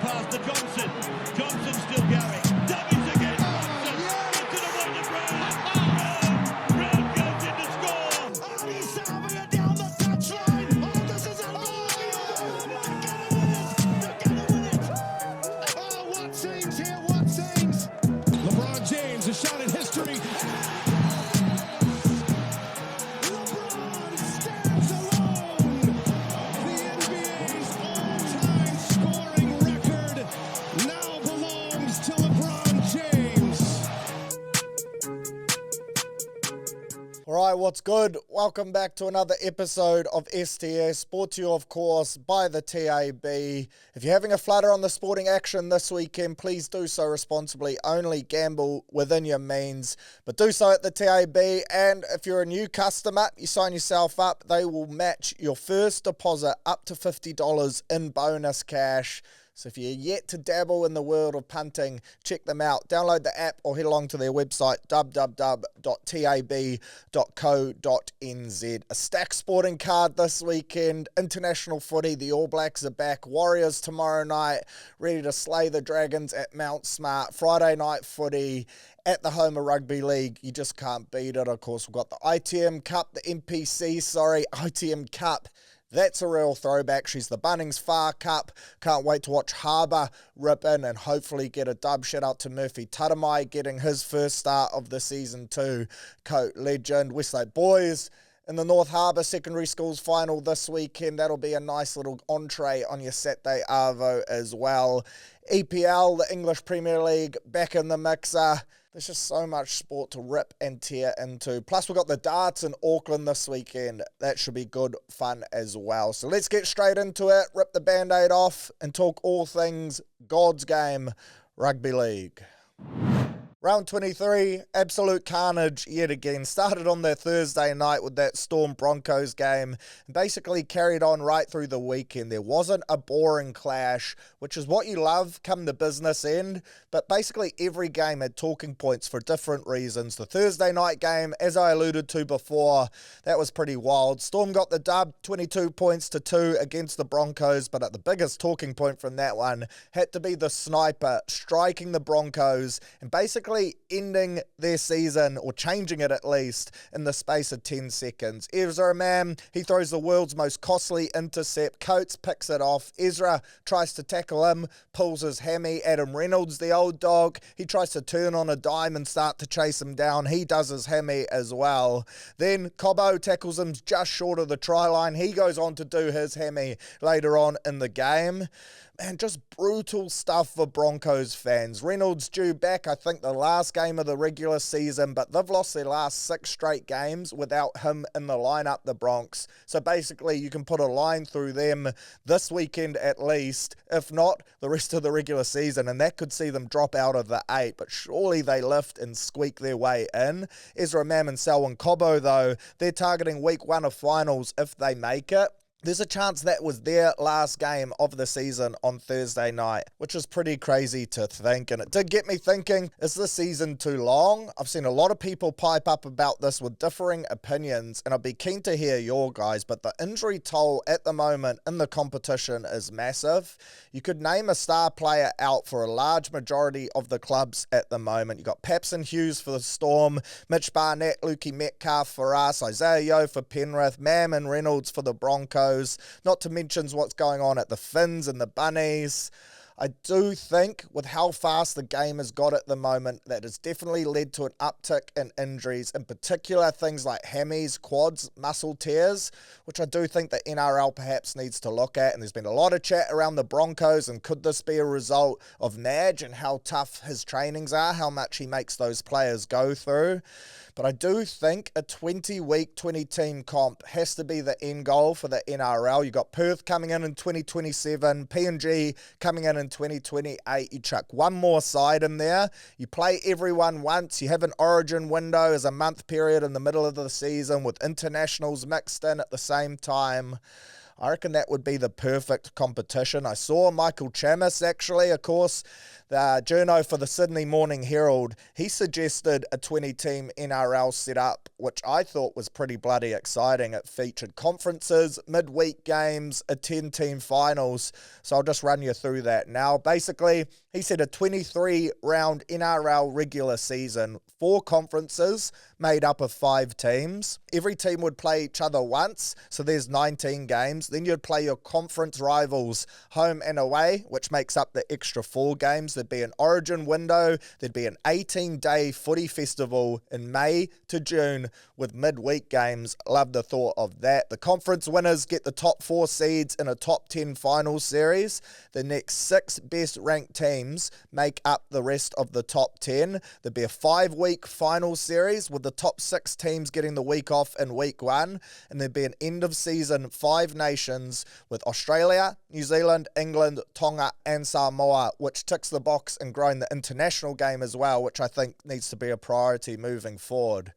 pass to Johnson. Johnson still going. Dummies again. Johnson into the wonder Brown. Brown goes in to score. Oh, he's serving it down the touchline. Oh, this is unbelievable. They're gonna win it. Oh, what scenes here, what scenes. LeBron James, a shot at history. LeBron stands alone. The NBA's all-time scoring record now belongs to LeBron James. Alright, what's good? Welcome back to another episode of STS, brought to you of course by the TAB. If you're having a flutter on the sporting action this weekend, please do so responsibly. Only gamble within your means, but do so at the TAB. And if you're a new customer, you sign yourself up, they will match your first deposit up to $50 in bonus cash. So if you're yet to dabble in the world of punting, check them out. Download the app or head along to their website, www.tab.co.nz. A stacked sporting card this weekend. International footy, the All Blacks are back. Warriors tomorrow night, ready to slay the Dragons at Mount Smart. Friday night footy at the home of Rugby League. You just can't beat it. Of course, we've got the ITM Cup, the ITM Cup. That's a real throwback. She's the Bunnings Far Cup. Can't wait to watch Harbour rip in and hopefully get a dub. Shout out to Murphy Taramai getting his first start of the season too. Coat legend. Westlake Boys in the North Harbour Secondary Schools final this weekend. That'll be a nice little entree on your Saturday arvo as well. EPL, the English Premier League, back in the mixer. There's just so much sport to rip and tear into. Plus, we've got the darts in Auckland this weekend. That should be good fun as well. So let's get straight into it, rip the Band-Aid off, and talk all things God's game, Rugby League. Round 23, absolute carnage yet again. Started on their Thursday night with that Storm Broncos game and basically carried on right through the weekend. There wasn't a boring clash, which is what you love come the business end, but basically every game had talking points for different reasons. The Thursday night game, as I alluded to before, that was pretty wild. Storm got the dub, 22 points to 2 against the Broncos, but the biggest talking point from that one had to be the sniper striking the Broncos and basically ending their season, or changing it at least, in the space of 10 seconds. Ezra, man, he throws the world's most costly intercept. Coates picks it off. Ezra tries to tackle him, pulls his hammy. Adam Reynolds, the old dog, he tries to turn on a dime and start to chase him down. He does his hammy as well. Then Cobbo tackles him just short of the try line. He goes on to do his hammy later on in the game. Man, just brutal stuff for Broncos fans. Reynolds due back, I think, the last game of the regular season, but they've lost their last 6 straight games without him in the lineup, the Bronx. So basically, you can put a line through them this weekend at least, if not the rest of the regular season, and that could see them drop out of the 8, but surely they lift and squeak their way in. Ezra Mam and Selwyn Cobbo, though, they're targeting week 1 of finals if they make it. There's a chance that was their last game of the season on Thursday night, which is pretty crazy to think, and it did get me thinking, is the season too long? I've seen a lot of people pipe up about this with differing opinions, and I'd be keen to hear your guys, but the injury toll at the moment in the competition is massive. You could name a star player out for a large majority of the clubs at the moment. You've got Paps and Hughes for the Storm, Mitch Barnett, Lukey Metcalf for us, Isaiah Yeo for Penrith, Mam and Reynolds for the Broncos. Not to mention what's going on at the Finns and the Bunnies. I do think with how fast the game has got at the moment, that has definitely led to an uptick in injuries, in particular things like hammies, quads, muscle tears, which I do think the NRL perhaps needs to look at. And there's been a lot of chat around the Broncos, and could this be a result of Madge and how tough his trainings are, how much he makes those players go through. But I do think a 20-week, 20-team comp has to be the end goal for the NRL. You've got Perth coming in 2027, PNG coming in 2028. You chuck one more side in there. You play everyone once. You have an origin window as a month period in the middle of the season with internationals mixed in at the same time. I reckon that would be the perfect competition. I saw Michael Chamis, actually, of course, the journo for the Sydney Morning Herald. He suggested a 20-team NRL setup, which I thought was pretty bloody exciting. It featured conferences, midweek games, a 10-team finals. So I'll just run you through that now. Basically, he said a 23-round NRL regular season, 4 conferences made up of 5 teams. Every team would play each other once, so there's 19 games. Then you'd play your conference rivals home and away, which makes up the extra 4 games. There'd be an origin window. There'd be an 18-day footy festival in May to June with midweek games. Love the thought of that. The conference winners get the top 4 seeds in a top 10 final series. The next 6 best ranked teams make up the rest of the top 10. There'd be a 5-week final series with the top 6 teams getting the week off in week 1. And there'd be an end of season 5 nations with Australia, New Zealand, England, Tonga and Samoa, which ticks the box in growing the international game as well, which I think needs to be a priority moving forward.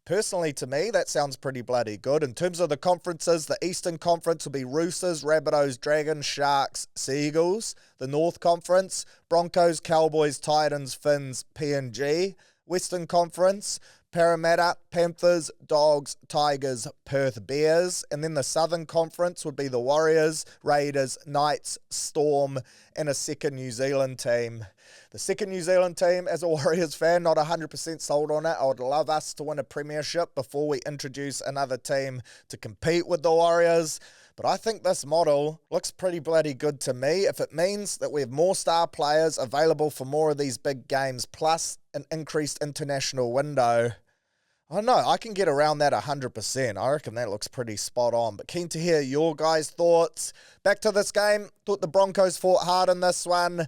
Personally, to me, that sounds pretty bloody good. In terms of the conferences, the Eastern Conference will be Roosters, Rabbitohs, Dragons, Sharks, Seagulls. The North Conference, Broncos, Cowboys, Titans, Finns, PNG. Western Conference, Parramatta, Panthers, Dogs, Tigers, Perth Bears. And then the Southern Conference would be the Warriors, Raiders, Knights, Storm, and a second New Zealand team. The second New Zealand team, as a Warriors fan, not 100% sold on it. I would love us to win a premiership before we introduce another team to compete with the Warriors. But I think this model looks pretty bloody good to me. If it means that we have more star players available for more of these big games, plus an increased international window, I don't know, I can get around that 100%. I reckon that looks pretty spot on. But keen to hear your guys' thoughts. Back to this game, thought the Broncos fought hard in this one.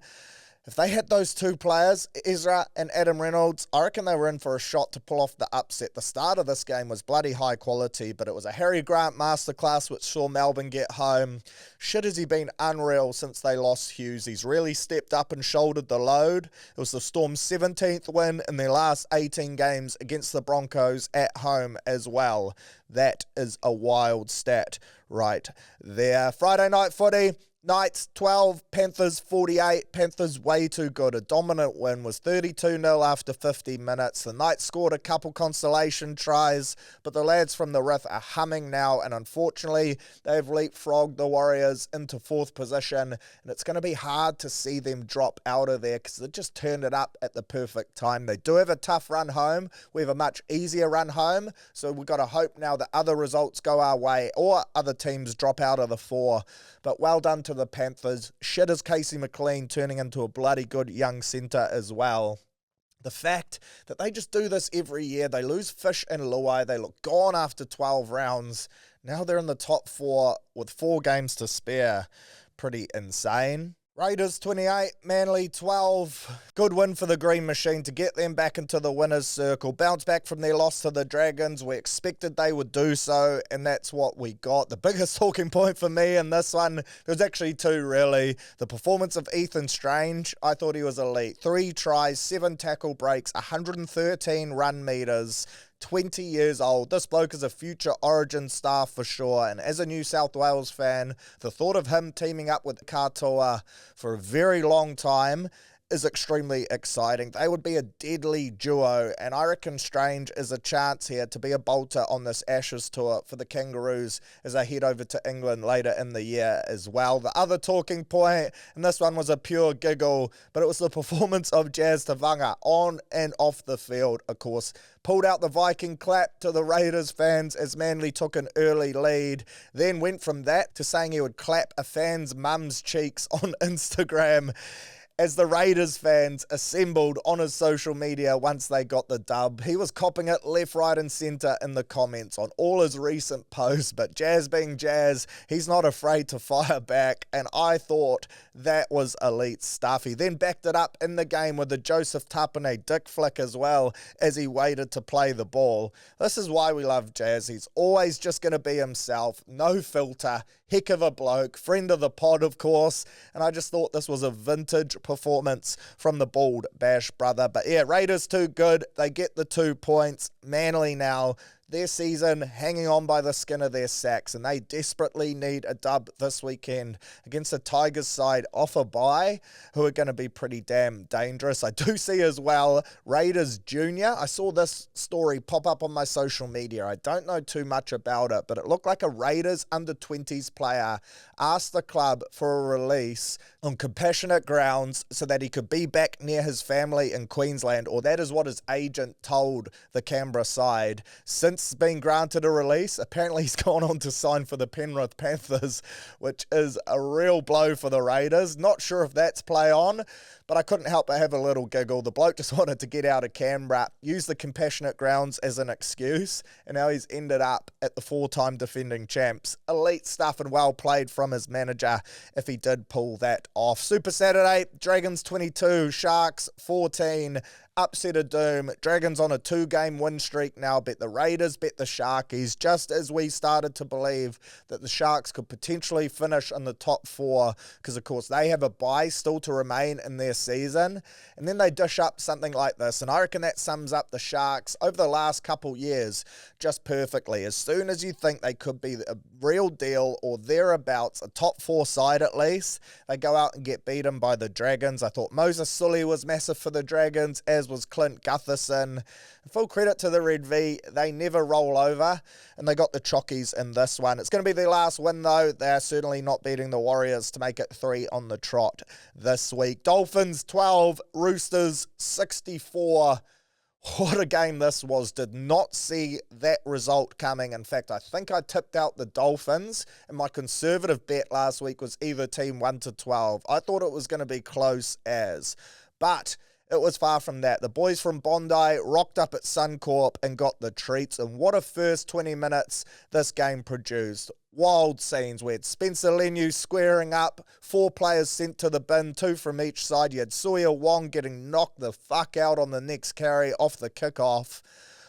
If they had those 2 players, Ezra and Adam Reynolds, I reckon they were in for a shot to pull off the upset. The start of this game was bloody high quality, but it was a Harry Grant masterclass which saw Melbourne get home. Shit, has he been unreal since they lost Hughes. He's really stepped up and shouldered the load. It was the Storm's 17th win in their last 18 games against the Broncos at home as well. That is a wild stat right there. Friday night footy. Knights 12, Panthers 48. Panthers way too good. A dominant win was 32-0 after 50 minutes. The Knights scored a couple consolation tries, but the lads from the Rith are humming now, and unfortunately they've leapfrogged the Warriors into 4th position, and it's going to be hard to see them drop out of there because they just turned it up at the perfect time. They do have a tough run home. We have a much easier run home, so we've got to hope now that other results go our way or other teams drop out of the 4. But well done to the Panthers. Shit is Casey McLean turning into a bloody good young centre as well. The fact that they just do this every year, they lose Fish and Luai, they look gone after 12 rounds. Now they're in the top 4 with 4 games to spare. Pretty insane. Raiders 28, Manly 12. Good win for the Green Machine to get them back into the winner's circle. Bounce back from their loss to the Dragons. We expected they would do so, and that's what we got. The biggest talking point for me in this one, there's actually 2 really. The performance of Ethan Strange, I thought he was elite. 3 tries, 7 tackle breaks, 113 run meters. 20 years old. This bloke is a future Origin star for sure, and as a New South Wales fan, the thought of him teaming up with Katoa for a very long time is extremely exciting. They would be a deadly duo, and I reckon Strange is a chance here to be a bolter on this Ashes tour for the Kangaroos as they head over to England later in the year as well. The other talking point, and this one was a pure giggle, but it was the performance of Jazz Tavanga on and off the field, of course. Pulled out the Viking clap to the Raiders fans as Manly took an early lead, then went from that to saying he would clap a fan's mum's cheeks on Instagram as the Raiders fans assembled on his social media once they got the dub. He was copping it left, right and centre in the comments on all his recent posts, but Jazz being Jazz, he's not afraid to fire back, and I thought that was elite stuff. He then backed it up in the game with the Joseph Tapine dick flick as well as he waited to play the ball. This is why we love Jazz. He's always just going to be himself, no filter, heck of a bloke, friend of the pod of course, and I just thought this was a vintage performance from the Bald Bash brother. But yeah, Raiders too good. They get the 2 points. Manly now their season hanging on by the skin of their sacks, and they desperately need a dub this weekend against the Tigers side off a bye, who are going to be pretty damn dangerous. I do see as well Raiders Junior. I saw this story pop up on my social media. I don't know too much about it, but it looked like a Raiders under-20s player asked the club for a release on compassionate grounds so that he could be back near his family in Queensland, or that is what his agent told the Canberra side. Since being granted a release, apparently he's gone on to sign for the Penrith Panthers, which is a real blow for the Raiders. Not sure if that's play on, but I couldn't help but have a little giggle. The bloke just wanted to get out of Canberra, use the compassionate grounds as an excuse, and now he's ended up at the 4-time defending champs. Elite stuff and well played from his manager if he did pull that off. Super Saturday, Dragons 22, Sharks 14. Upset of doom. Dragons on a 2-game win streak now. Bet the Raiders, bet the Sharkies, just as we started to believe that the Sharks could potentially finish in the top 4, because of course they have a bye still to remain in their season, and then they dish up something like this, and I reckon that sums up the Sharks over the last couple years just perfectly. As soon as you think they could be a real deal or thereabouts, a top 4 side at least, they go out and get beaten by the Dragons. I thought Moses Sully was massive for the Dragons, as was Clint Gutherson. Full credit to the Red V, they never roll over, and they got the Chockies in this one. It's going to be their last win though. They're certainly not beating the Warriors to make it 3 on the trot this week. Dolphins 12, Roosters 64. What a game this was. Did not see that result coming. In fact, I think I tipped out the Dolphins, and my conservative bet last week was either team 1 to 12. I thought it was going to be close as, but it was far from that. The boys from Bondi rocked up at Suncorp and got the treats, and what a first 20 minutes this game produced. Wild scenes. We had Spencer Leniu squaring up, 4 players sent to the bin, 2 from each side. You had Sawyer Wong getting knocked the fuck out on the next carry off the kickoff.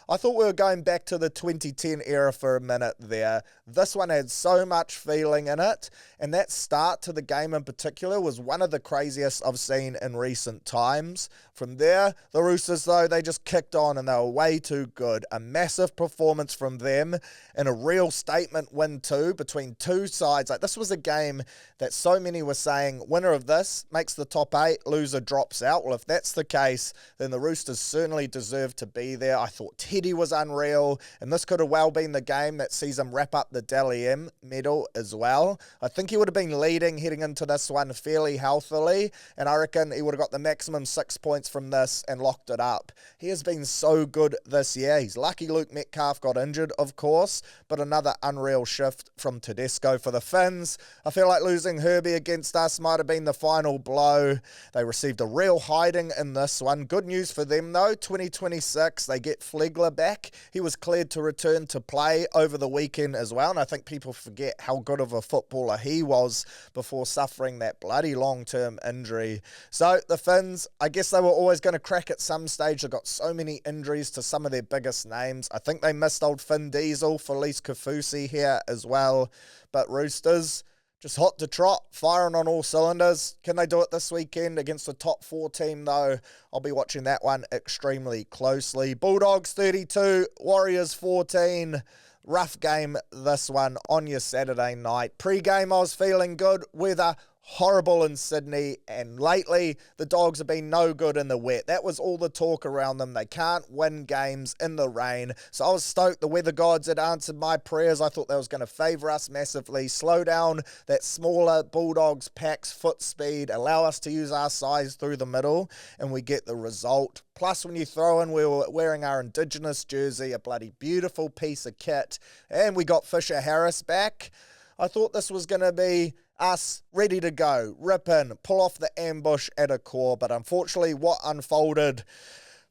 I thought we were going back to the 2010 era for a minute there. This one had so much feeling in it, and that start to the game in particular was one of the craziest I've seen in recent times. From there, the Roosters, though, they just kicked on and they were way too good. A massive performance from them and a real statement win too between two sides. Like, this was a game that so many were saying, winner of this makes the top 8, loser drops out. Well, if that's the case, then the Roosters certainly deserve to be there. I thought Teddy was unreal, and this could have well been the game that sees him wrap up the Dally M medal as well. I think he would have been leading heading into this one fairly healthily, and I reckon he would have got the maximum 6 points from this and locked it up. He has been so good this year. He's lucky Luke Metcalf got injured, of course, but another unreal shift from Tedesco for the Finns. I feel like losing Herbie against us might have been the final blow. They received a real hiding in this one. Good news for them though, 2026, they get Flegler back. He was cleared to return to play over the weekend as well, and I think people forget how good of a footballer he was before suffering that bloody long-term injury. So the Finns, I guess they were always going to crack at some stage. They've got so many injuries to some of their biggest names. I think they missed old Finn Diesel, Felice Kafusi here as well. But Roosters, just hot to trot, firing on all cylinders. Can they do it this weekend against the top 4 team though? I'll be watching that one extremely closely. Bulldogs 32, Warriors 14. Rough game this one on your Saturday night. Pre-game I was feeling good. Weather horrible in Sydney, and lately the Dogs have been no good in the wet. That was all the talk around them. They can't win games in the rain. So I was stoked the weather gods had answered my prayers. I thought that was going to favour us massively, slow down that smaller Bulldogs pack's foot speed, allow us to use our size through the middle, and we get the result. Plus, when you throw in, we were wearing our Indigenous jersey, a bloody beautiful piece of kit, and we got Fisher Harris back. I thought this was going to be us ready to go, rip in, pull off the ambush at a core, but unfortunately what unfolded,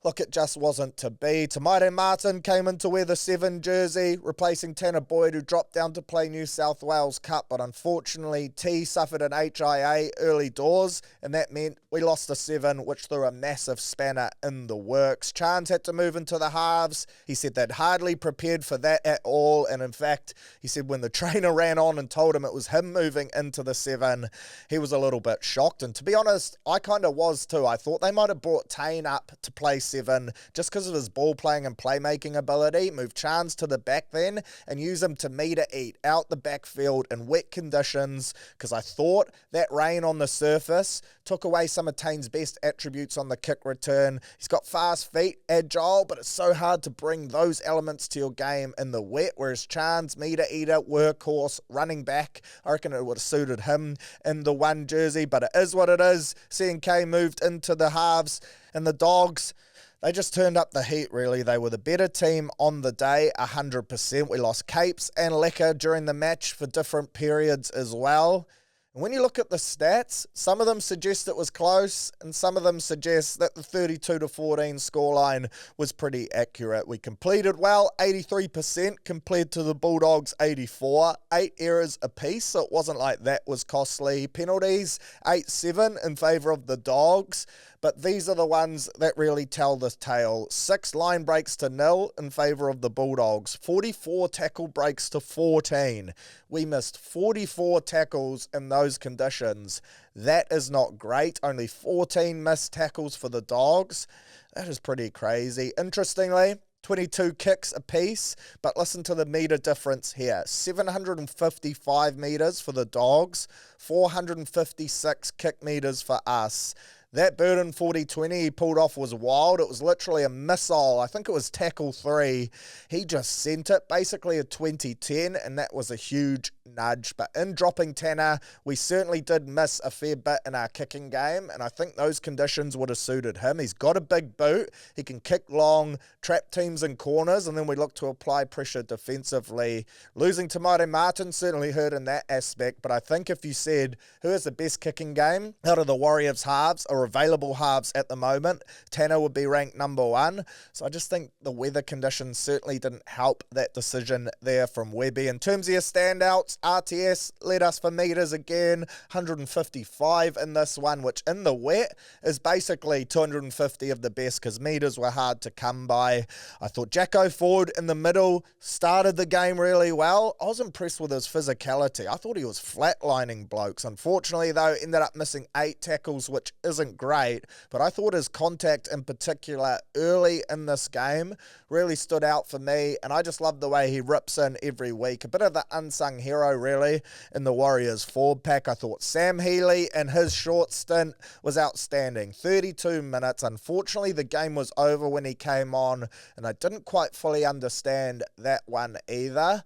look, it just wasn't to be. Tamaire Martin came in to wear the 7 jersey, replacing Tanner Boyd, who dropped down to play New South Wales Cup, but unfortunately T suffered an HIA early doors, and that meant we lost the 7, which threw a massive spanner in the works. Chance had to move into the halves. He said they'd hardly prepared for that at all, and in fact, he said when the trainer ran on and told him it was him moving into the 7, he was a little bit shocked, and to be honest, I kind of was too. I thought they might have brought Tane up to play 7 87 just because of his ball playing and playmaking ability. Move Chance to the back then and use him to meter eat out the backfield in wet conditions, because I thought that rain on the surface took away some of Tane's best attributes on the kick return. He's got fast feet, agile, but it's so hard to bring those elements to your game in the wet, whereas Chance, meter eater, workhorse, running back, I reckon it would have suited him in the 1 jersey, but it is what it is. C&K moved into the halves, and the Dogs, they just turned up the heat, really. They were the better team on the day, 100%. We lost Capes and Lecker during the match for different periods as well. And when you look at the stats, some of them suggest it was close, and some of them suggest that the 32-14 scoreline was pretty accurate. We completed well, 83% compared to the Bulldogs' 84%, 8 errors apiece, so it wasn't like that was costly. Penalties, 8-7 in favour of the Dogs, but these are the ones that really tell the tale. 6 line breaks to 0 in favour of the Bulldogs, 44 tackle breaks to 14. We missed 44 tackles in those conditions. That is not great. Only 14 missed tackles for the Dogs. That is pretty crazy. Interestingly, 22 kicks apiece, but listen to the metre difference here. 755 metres for the Dogs, 456 kick metres for us. That Burden 40-20 he pulled off was wild. It was literally a missile. I think it was tackle 3. He just sent it, basically a 20-10, and that was a huge nudge. But in dropping Tanner, we certainly did miss a fair bit in our kicking game, and I think those conditions would have suited him. He's got a big boot. He can kick long, trap teams in corners, and then we look to apply pressure defensively. Losing to Maire Martin certainly hurt in that aspect, but I think if you said who has the best kicking game out of the Warriors halves or available halves at the moment, Tanner would be ranked number 1. So I just think the weather conditions certainly didn't help that decision there from Webby. In terms of your standouts, RTS led us for metres again, 155 in this one, which in the wet is basically 250 of the best because metres were hard to come by. I thought Jacko Ford in the middle started the game really well. I was impressed with his physicality. I thought he was flatlining blokes. Unfortunately, though, ended up missing 8 tackles, which isn't great, but I thought his contact in particular early in this game really stood out for me, and I just love the way he rips in every week. A bit of the unsung hero, really, in the Warriors forward pack. I thought Sam Healy and his short stint was outstanding. 32 minutes. Unfortunately, the game was over when he came on, and I didn't quite fully understand that one either.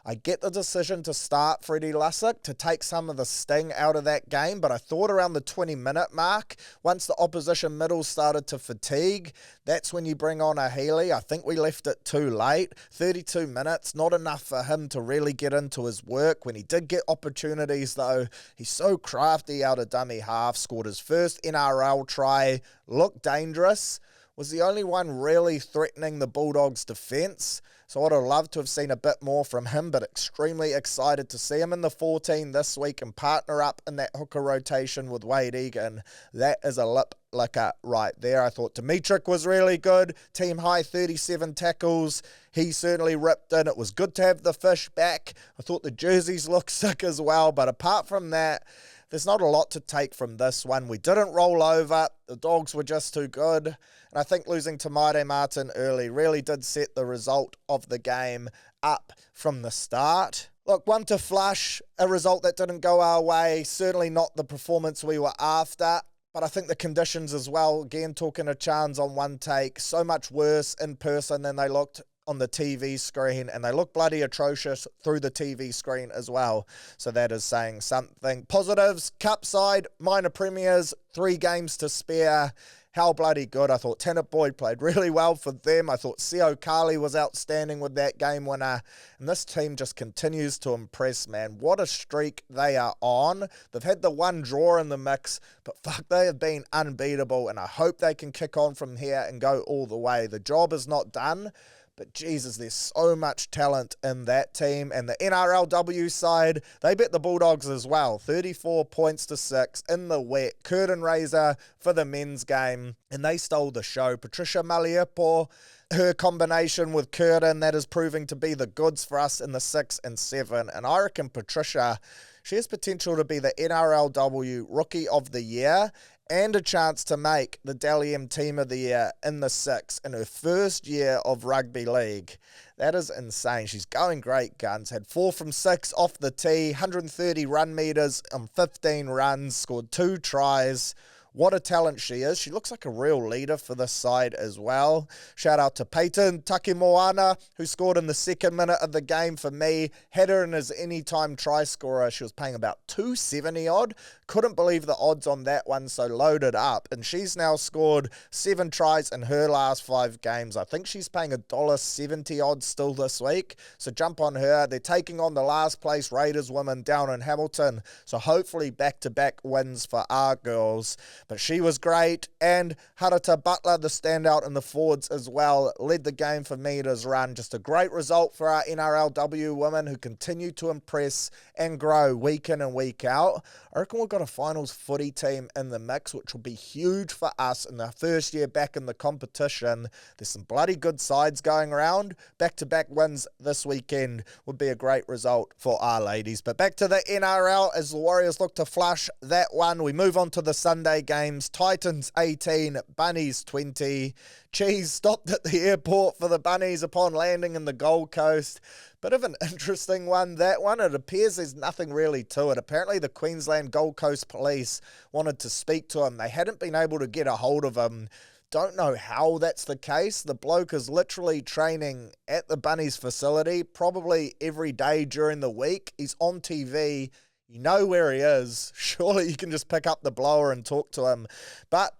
I get the decision to start Freddie Lussick to take some of the sting out of that game, but I thought around the 20-minute mark, once the opposition middle started to fatigue, that's when you bring on a Healy. I think we left it too late. 32 minutes, not enough for him to really get into his work. When he did get opportunities, though, he's so crafty out of dummy half, scored his first NRL try, looked dangerous, was the only one really threatening the Bulldogs' defence. So I would have loved to have seen a bit more from him, but extremely excited to see him in the 14 this week and partner up in that hooker rotation with Wade Egan. That is a lip licker right there. I thought Dimitrik was really good. Team high 37 tackles. He certainly ripped in. It was good to have the fish back. I thought the jerseys looked sick as well, but apart from that, there's not a lot to take from this one. We didn't roll over. The Dogs were just too good. And I think losing to Maire Martin early really did set the result of the game up from the start. Look, 1 to flush, a result that didn't go our way. Certainly not the performance we were after. But I think the conditions as well, again, talking to Chans on one take, so much worse in person than they looked on the TV screen, and they look bloody atrocious through the TV screen as well. So that is saying something. Positives, Cup Side, minor premiers, 3 games to spare. How bloody good. I thought Tanner Boyd played really well for them. I thought Sio Kali was outstanding with that game winner. And this team just continues to impress, man. What a streak they are on. They've had the 1 draw in the mix, but fuck, they have been unbeatable, and I hope they can kick on from here and go all the way. The job is not done, but Jesus, there's so much talent in that team. And the NRLW side, they bet the Bulldogs as well. 34 points to 6 in the wet. Curtain raiser for the men's game. And they stole the show. Patricia Maliepo, her combination with Curtin, that is proving to be the goods for us in the 6 and 7. And I reckon Patricia, she has potential to be the NRLW Rookie of the Year and a chance to make the Dally M Team of the Year in the six in her first year of rugby league. That is insane. She's going great guns. Had 4 from 6 off the tee, 130 run meters on 15 runs, scored 2 tries. What a talent she is. She looks like a real leader for this side as well. Shout out to Peyton Takimoana, who scored in the second minute of the game for me. Had her in as anytime try scorer. She was paying about 270 odd. Couldn't believe the odds on that one, so loaded up. And she's now scored 7 tries in her last 5 games. I think she's paying $1.70 odds still this week. So jump on her. They're taking on the last place Raiders women down in Hamilton. So hopefully back-to-back wins for our girls. But she was great, and Harata Butler, the standout in the forwards as well, led the game for meters run. Just a great result for our NRLW women who continue to impress and grow week in and week out. I reckon we've got a finals footy team in the mix, which will be huge for us in our first year back in the competition. There's some bloody good sides going around. Back-to-back wins this weekend would be a great result for our ladies. But back to the NRL as the Warriors look to flush that one. We move on to the Sunday games. Titans 18, Bunnies 20. Cheese stopped at the airport for the Bunnies upon landing in the Gold Coast. Bit of an interesting one, that one. It appears there's nothing really to it. Apparently the Queensland Gold Coast Police wanted to speak to him. They hadn't been able to get a hold of him. Don't know how that's the case. The bloke is literally training at the Bunnies facility, probably every day during the week. He's on TV. You know where he is. Surely you can just pick up the blower and talk to him. But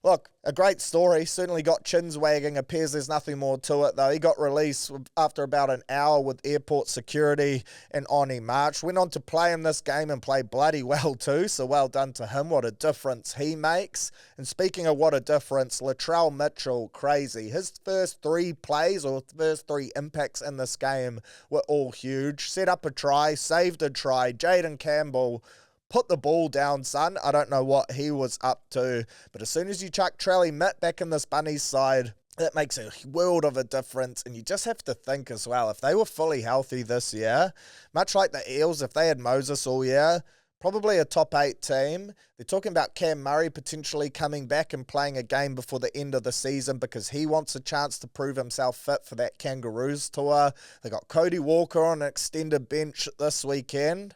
look, a great story. Certainly got chins wagging. Appears there's nothing more to it, though. He got released after about an hour with airport security and on he marched. Went on to play in this game and play bloody well, too. So well done to him. What a difference he makes. And speaking of what a difference, Latrell Mitchell, crazy. His first 3 plays or first 3 impacts in this game were all huge. Set up a try, saved a try. Jaden Campbell, put the ball down, son. I don't know what he was up to. But as soon as you chuck Trelly Mitt back in this Bunnies side, that makes a world of a difference. And you just have to think as well, if they were fully healthy this year, much like the Eels, if they had Moses all year, probably a top 8 team. They're talking about Cam Murray potentially coming back and playing a game before the end of the season because he wants a chance to prove himself fit for that Kangaroos tour. They got Cody Walker on an extended bench this weekend.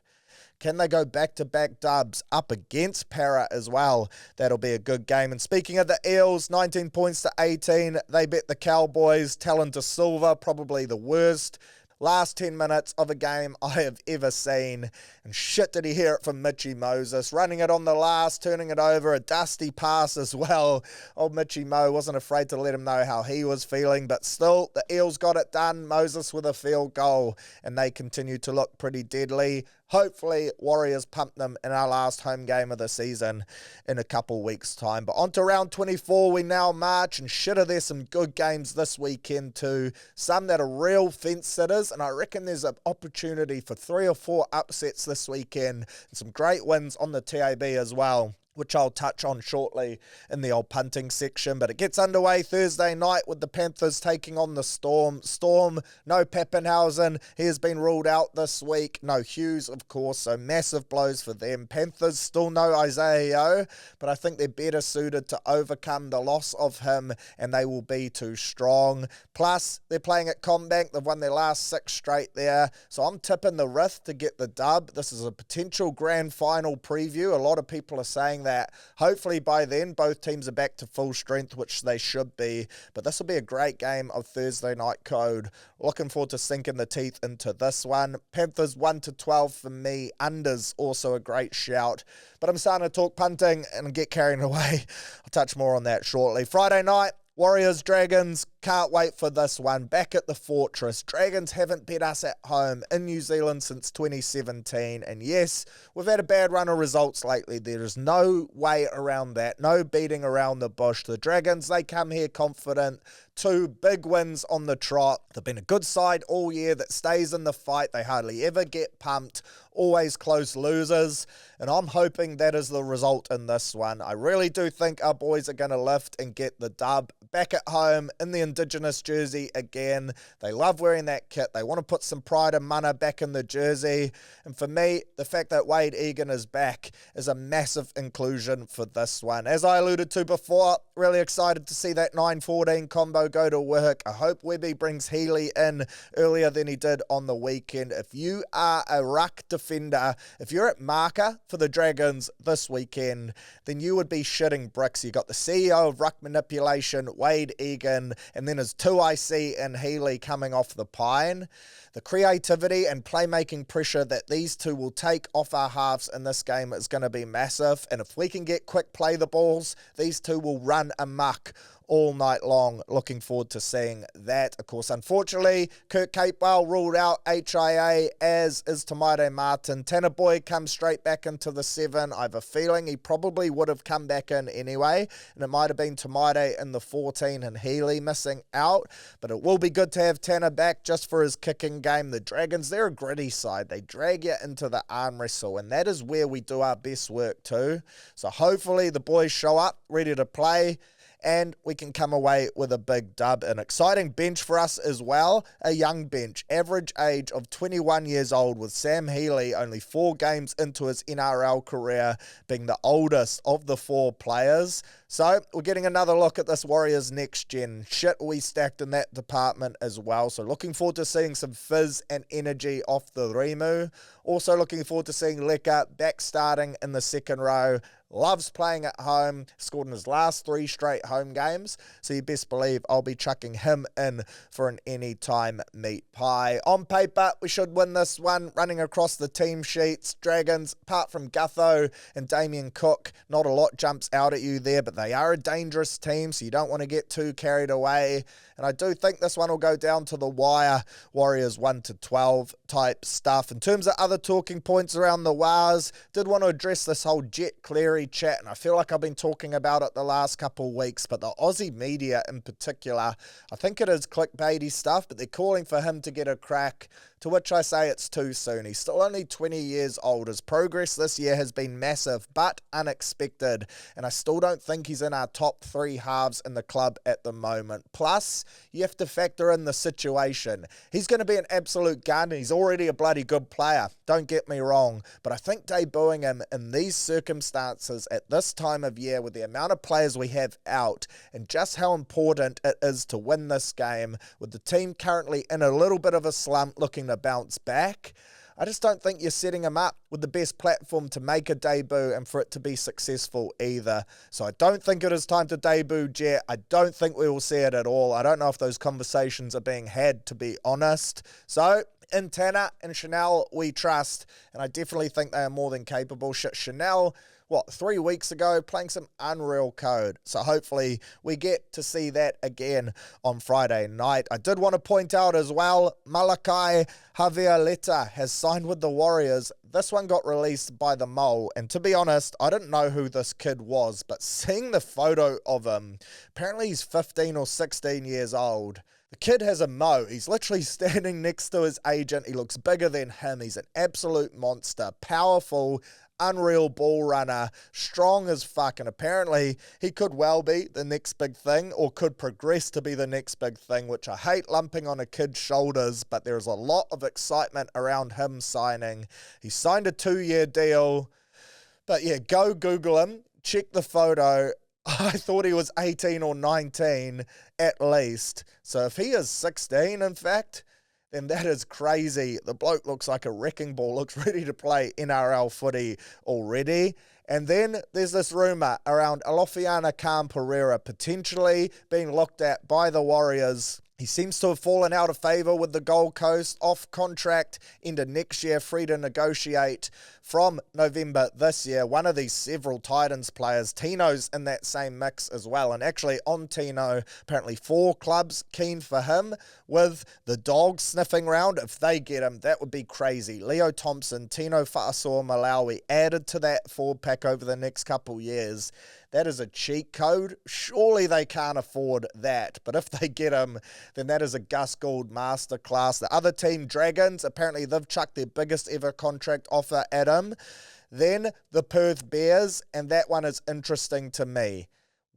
Can they go back-to-back dubs up against Para as well? That'll be a good game. And speaking of the Eels, 19 points to 18. They bet the Cowboys. Talon to Silver, probably the worst last 10 minutes of a game I have ever seen. And shit, did he hear it from Mitchie Moses. Running it on the last, turning it over, a dusty pass as well. Old Mitchie Mo wasn't afraid to let him know how he was feeling, but still, the Eels got it done. Moses with a field goal, and they continue to look pretty deadly. Hopefully, Warriors pump them in our last home game of the season in a couple weeks' time. But on to round 24, we now march, and shit, are there some good games this weekend too. Some that are real fence sitters, and I reckon there's an opportunity for 3 or 4 upsets this weekend, and some great wins on the TAB as well, which I'll touch on shortly in the old punting section. But it gets underway Thursday night with the Panthers taking on the Storm. Storm, no Pappenhausen. He has been ruled out this week. No Hughes, of course, so massive blows for them. Panthers, still no Isaiah Yeo, but I think they're better suited to overcome the loss of him, and they will be too strong. Plus, they're playing at Combank. They've won their last 6 straight there, so I'm tipping the Rith to get the dub. This is a potential grand final preview. A lot of people are saying that hopefully by then both teams are back to full strength, which they should be. But this will be a great game of Thursday night code. Looking forward to sinking the teeth into this one. Panthers 1-12 for me. Unders also a great shout. But I'm starting to talk punting and get carried away. I'll touch more on that shortly. Friday night, Warriors, Dragons, can't wait for this one. Back at the Fortress. Dragons haven't beat us at home in New Zealand since 2017. And yes, we've had a bad run of results lately. There is no way around that. No beating around the bush. The Dragons, they come here confident 2 big wins on the trot. They've been a good side all year that stays in the fight. They hardly ever get pumped, always close losers, and I'm hoping that is the result in this one. I really do think our boys are going to lift and get the dub back at home in the Indigenous jersey again. They love wearing that kit. They want to put some pride and mana back in the jersey, and for me, the fact that Wade Egan is back is a massive inclusion for this one. As I alluded to before, really excited to see that 9-14 combo go to work. I hope Webby brings Healy in earlier than he did on the weekend. If you are a ruck defender, if you're at marker for the Dragons this weekend, then you would be shitting bricks. You got the CEO of ruck manipulation, Wade Egan, and then his 2IC and Healy coming off the pine. The creativity and playmaking pressure that these two will take off our halves in this game is going to be massive, and if we can get quick play the balls, these two will run amok all night long. Looking forward to seeing that. Of course, unfortunately, Kurt Capewell ruled out HIA, as is Tamaire Martin. Tanner Boyd comes straight back into the 7. I have a feeling he probably would have come back in anyway, and it might have been Tamaire in the 14 and Healy missing out, but it will be good to have Tanner back just for his kicking game. The Dragons, they're a gritty side. They drag you into the arm wrestle, and that is where we do our best work too. So hopefully the boys show up ready to play, and we can come away with a big dub. An exciting bench for us as well, a young bench, average age of 21 years old, with Sam Healy only 4 games into his NRL career, being the oldest of the 4 players. So we're getting another look at this Warriors next gen. Shit, we stacked in that department as well. So looking forward to seeing some fizz and energy off the Rimu. Also looking forward to seeing Leka back starting in the second row. Loves playing at home, scored in his last 3 straight home games, so you best believe I'll be chucking him in for an anytime meat pie. On paper, we should win this one. Running across the team sheets, Dragons, apart from Gutho and Damien Cook, not a lot jumps out at you there, but they are a dangerous team, so you don't want to get too carried away. And I do think this one will go down to the wire, Warriors 1-12 type stuff. In terms of other talking points around the wires, did want to address this whole Jet Cleary chat, and I feel like I've been talking about it the last couple of weeks, but the Aussie media in particular, I think it is clickbaity stuff, but they're calling for him to get a crack, to which I say it's too soon. He's still only 20 years old. His progress this year has been massive, but unexpected, and I still don't think he's in our top 3 halves in the club at the moment. Plus, you have to factor in the situation. He's going to be an absolute gun, and he's already a bloody good player, don't get me wrong, but I think debuting him in these circumstances at this time of year, with the amount of players we have out, and just how important it is to win this game, with the team currently in a little bit of a slump looking to bounce back, I just don't think you're setting him up with the best platform to make a debut and for it to be successful either. So I don't think it is time to debut Jet. I don't think we will see it at all. I don't know if those conversations are being had, to be honest. So in Tanner and Chanel, we trust, and I definitely think they are more than capable. Chanel, 3 weeks ago, playing some unreal code. So hopefully we get to see that again on Friday night. I did want to point out as well, Malakai Javier has signed with the Warriors. This one got released by the Mole, and to be honest, I didn't know who this kid was, but seeing the photo of him, apparently he's 15 or 16 years old. The kid has a mo. He's literally standing next to his agent. He looks bigger than him. He's an absolute monster, powerful, unreal ball runner, strong as fuck, and apparently he could well be the next big thing, or could progress to be the next big thing, which I hate lumping on a kid's shoulders, but there's a lot of excitement around him signing. He signed a 2-year deal, but yeah, go Google him, check the photo. I thought he was 18 or 19 at least, so if he is 16 in fact, then that is crazy. The bloke looks like a wrecking ball, looks ready to play NRL footy already. And then there's this rumour around Alofiana Khan-Pereira potentially being looked at by the Warriors. He seems to have fallen out of favour with the Gold Coast, off contract into next year, free to negotiate from November this year. One of these several Titans players, Tino's in that same mix as well. And actually on Tino, apparently 4 clubs keen for him, with the Dogs sniffing around. If they get him, that would be crazy. Leo Thompson, Tino Fa'asua Malawi added to that forward pack over the next couple years. That is a cheat code. Surely they can't afford that. But if they get him, then that is a Gus Gould masterclass. The other team, Dragons, apparently they've chucked their biggest ever contract offer at him. Then the Perth Bears, and that one is interesting to me.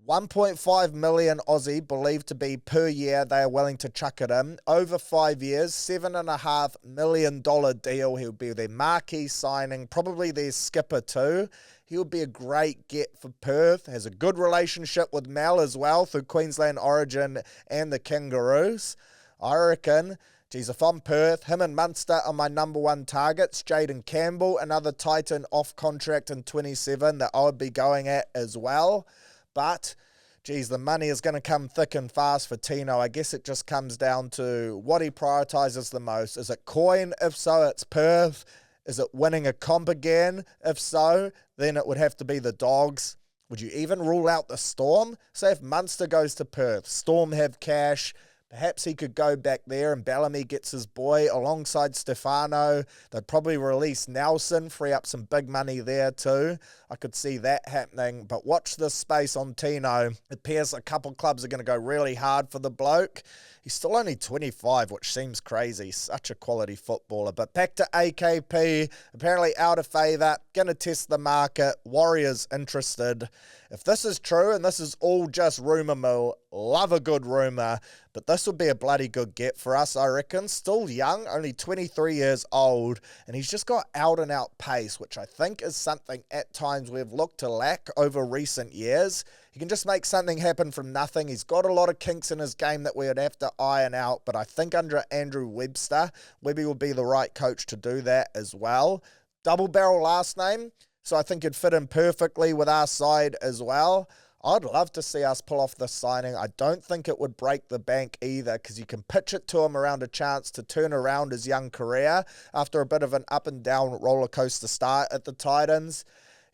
1.5 million Aussie believed to be per year they are willing to chuck it in. Over 5 years, $7.5 million deal. He'll be their marquee signing, probably their skipper too. He'll be a great get for Perth. Has a good relationship with Mel as well through Queensland Origin and the Kangaroos. I reckon, geez, if I'm Perth, him and Munster are my number one targets. Jaden Campbell, another Titan off contract in 27 that I would be going at as well. But, geez, the money is going to come thick and fast for Tino. I guess it just comes down to what he prioritises the most. Is it coin? If so, it's Perth. Is it winning a comp again? If so, then it would have to be the Dogs. Would you even rule out the Storm? Say if Munster goes to Perth, Storm have cash, perhaps he could go back there and Bellamy gets his boy alongside Stefano. They'd probably release Nelson, free up some big money there too. I could see that happening. But watch this space on Tino. It appears a couple clubs are going to go really hard for the bloke. He's still only 25, which seems crazy. Such a quality footballer. But back to AKP. Apparently out of favour. Going to test the market. Warriors interested. If this is true, and this is all just rumour mill, love a good rumour, but this would be a bloody good get for us, I reckon. Still young, only 23 years old, and he's just got out-and-out pace, which I think is something at times we've looked to lack over recent years. He can just make something happen from nothing. He's got a lot of kinks in his game that we would have to iron out, but I think under Andrew Webster, Webby will be the right coach to do that as well. Double barrel last name, so I think it'd fit in perfectly with our side as well. I'd love to see us pull off this signing. I don't think it would break the bank either because you can pitch it to him around a chance to turn around his young career after a bit of an up and down roller coaster start at the Titans.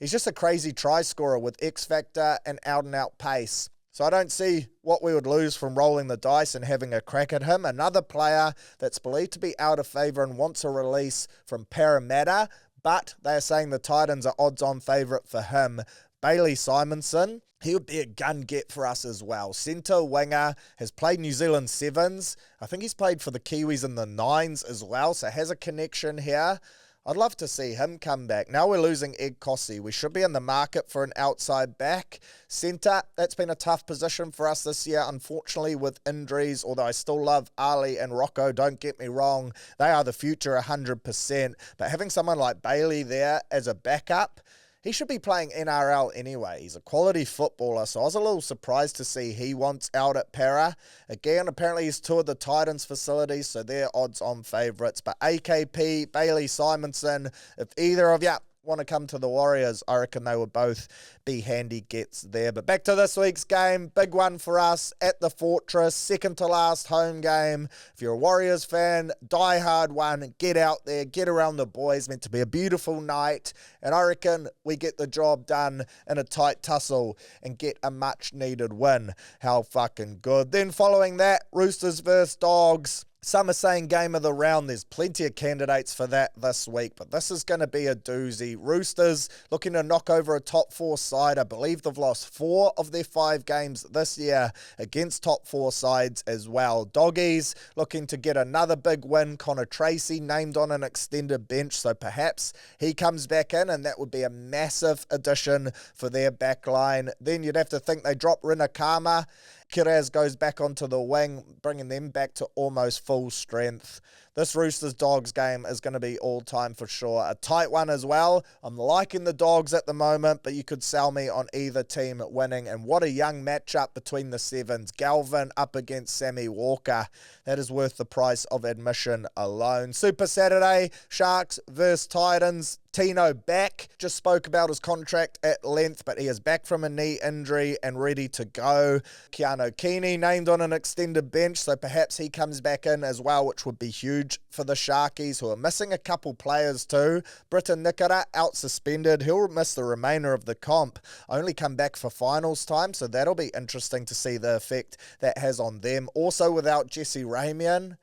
He's just a crazy try scorer with X factor and out and out pace. So I don't see what we would lose from rolling the dice and having a crack at him. Another player that's believed to be out of favour and wants a release from Parramatta, but they're saying the Titans are odds-on favourite for him. Bailey Simonson, he would be a gun get for us as well. Centre winger, has played New Zealand Sevens. I think he's played for the Kiwis in the Nines as well, so has a connection here. I'd love to see him come back. Now we're losing Ed Cossey. We should be in the market for an outside back. Centre, that's been a tough position for us this year, unfortunately, with injuries, although I still love Ali and Rocco, don't get me wrong. They are the future 100%. But having someone like Bailey there as a backup, he should be playing NRL anyway. He's a quality footballer, so I was a little surprised to see he wants out at Para. Again, apparently he's toured the Titans facilities, so they're odds-on favourites. But AKP, Bailey Simonson, if either of you want to come to the Warriors, I reckon they would both be handy gets there. But back to this week's game, big one for us at the Fortress, second to last home game. If you're a Warriors fan, die-hard one, get out there, get around the boys. Meant to be a beautiful night, and I reckon we get the job done in a tight tussle and get a much-needed win. How fucking good. Then following that, Roosters versus Dogs. Some are saying game of the round. There's plenty of candidates for that this week, but this is going to be a doozy. Roosters looking to knock over a top four side. I believe they've lost 4 of their 5 games this year against top 4 sides as well. Doggies looking to get another big win. Connor Tracy named on an extended bench, so perhaps he comes back in, and that would be a massive addition for their back line. Then you'd have to think they drop Rinakama. Kiraz goes back onto the wing, bringing them back to almost full strength. This Roosters Dogs game is going to be all time for sure. A tight one as well. I'm liking the Dogs at the moment, but you could sell me on either team winning. And what a young matchup between the Sevens. Galvin up against Sammy Walker. That is worth the price of admission alone. Super Saturday, Sharks versus Titans. Tino back. Just spoke about his contract at length, but he is back from a knee injury and ready to go. Keanu Keeney named on an extended bench, so perhaps he comes back in as well, which would be huge for the Sharkies, who are missing a couple players too. Britton Nikora out suspended. He'll miss the remainder of the comp. Only come back for finals time, so that'll be interesting to see the effect that has on them. Also without Jesse Ramian.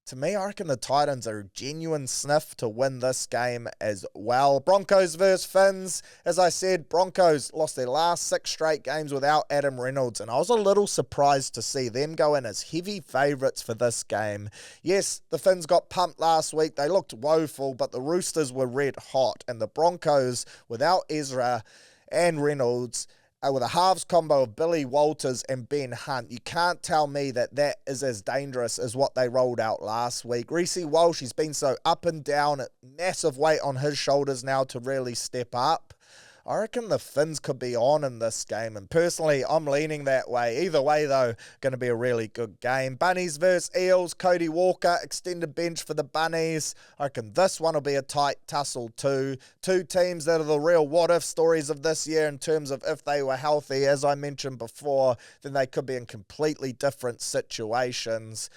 To me, I reckon the Titans are a genuine sniff to win this game as well. Broncos versus Finns. As I said, Broncos lost their last 6 straight games without Adam Reynolds, and I was a little surprised to see them go in as heavy favourites for this game. Yes, the Finns got pumped last week. They looked woeful, but the Roosters were red hot, and the Broncos, without Ezra and Reynolds, with a halves combo of Billy Walters and Ben Hunt, you can't tell me that that is as dangerous as what they rolled out last week. Reece Walsh, he's been so up and down, massive weight on his shoulders now to really step up. I reckon the Finns could be on in this game, and personally, I'm leaning that way. Either way, though, going to be a really good game. Bunnies versus Eels. Cody Walker, extended bench for the Bunnies. I reckon this one will be a tight tussle too. Two teams that are the real what-if stories of this year in terms of if they were healthy. As I mentioned before, then they could be in completely different situations.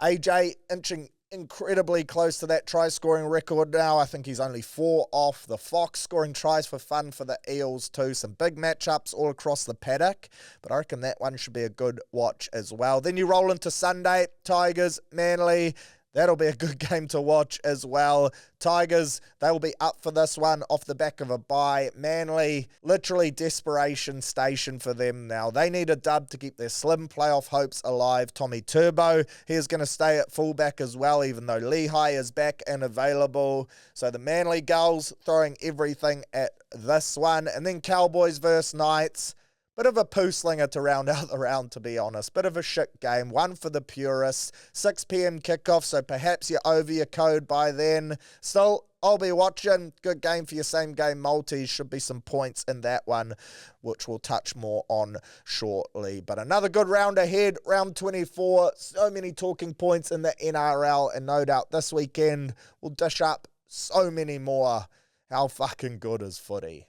AJ inching incredibly close to that try-scoring record now. I think he's only 4 off. The Fox scoring tries for fun for the Eels too. Some big matchups all across the paddock, but I reckon that one should be a good watch as well. Then you roll into Sunday, Tigers, Manly. That'll be a good game to watch as well. Tigers, they'll be up for this one off the back of a bye. Manly, literally desperation station for them now. They need a dub to keep their slim playoff hopes alive. Tommy Turbo, he is going to stay at fullback as well, even though Lehigh is back and available. So the Manly Gulls throwing everything at this one. And then Cowboys versus Knights. Bit of a poo slinger to round out the round, to be honest. Bit of a shit game. One for the purists. 6 p.m. kickoff, so perhaps you're over your code by then. Still, I'll be watching. Good game for your same game multis. Should be some points in that one, which we'll touch more on shortly. But another good round ahead. Round 24. So many talking points in the NRL, and no doubt this weekend we'll dish up so many more. How fucking good is footy?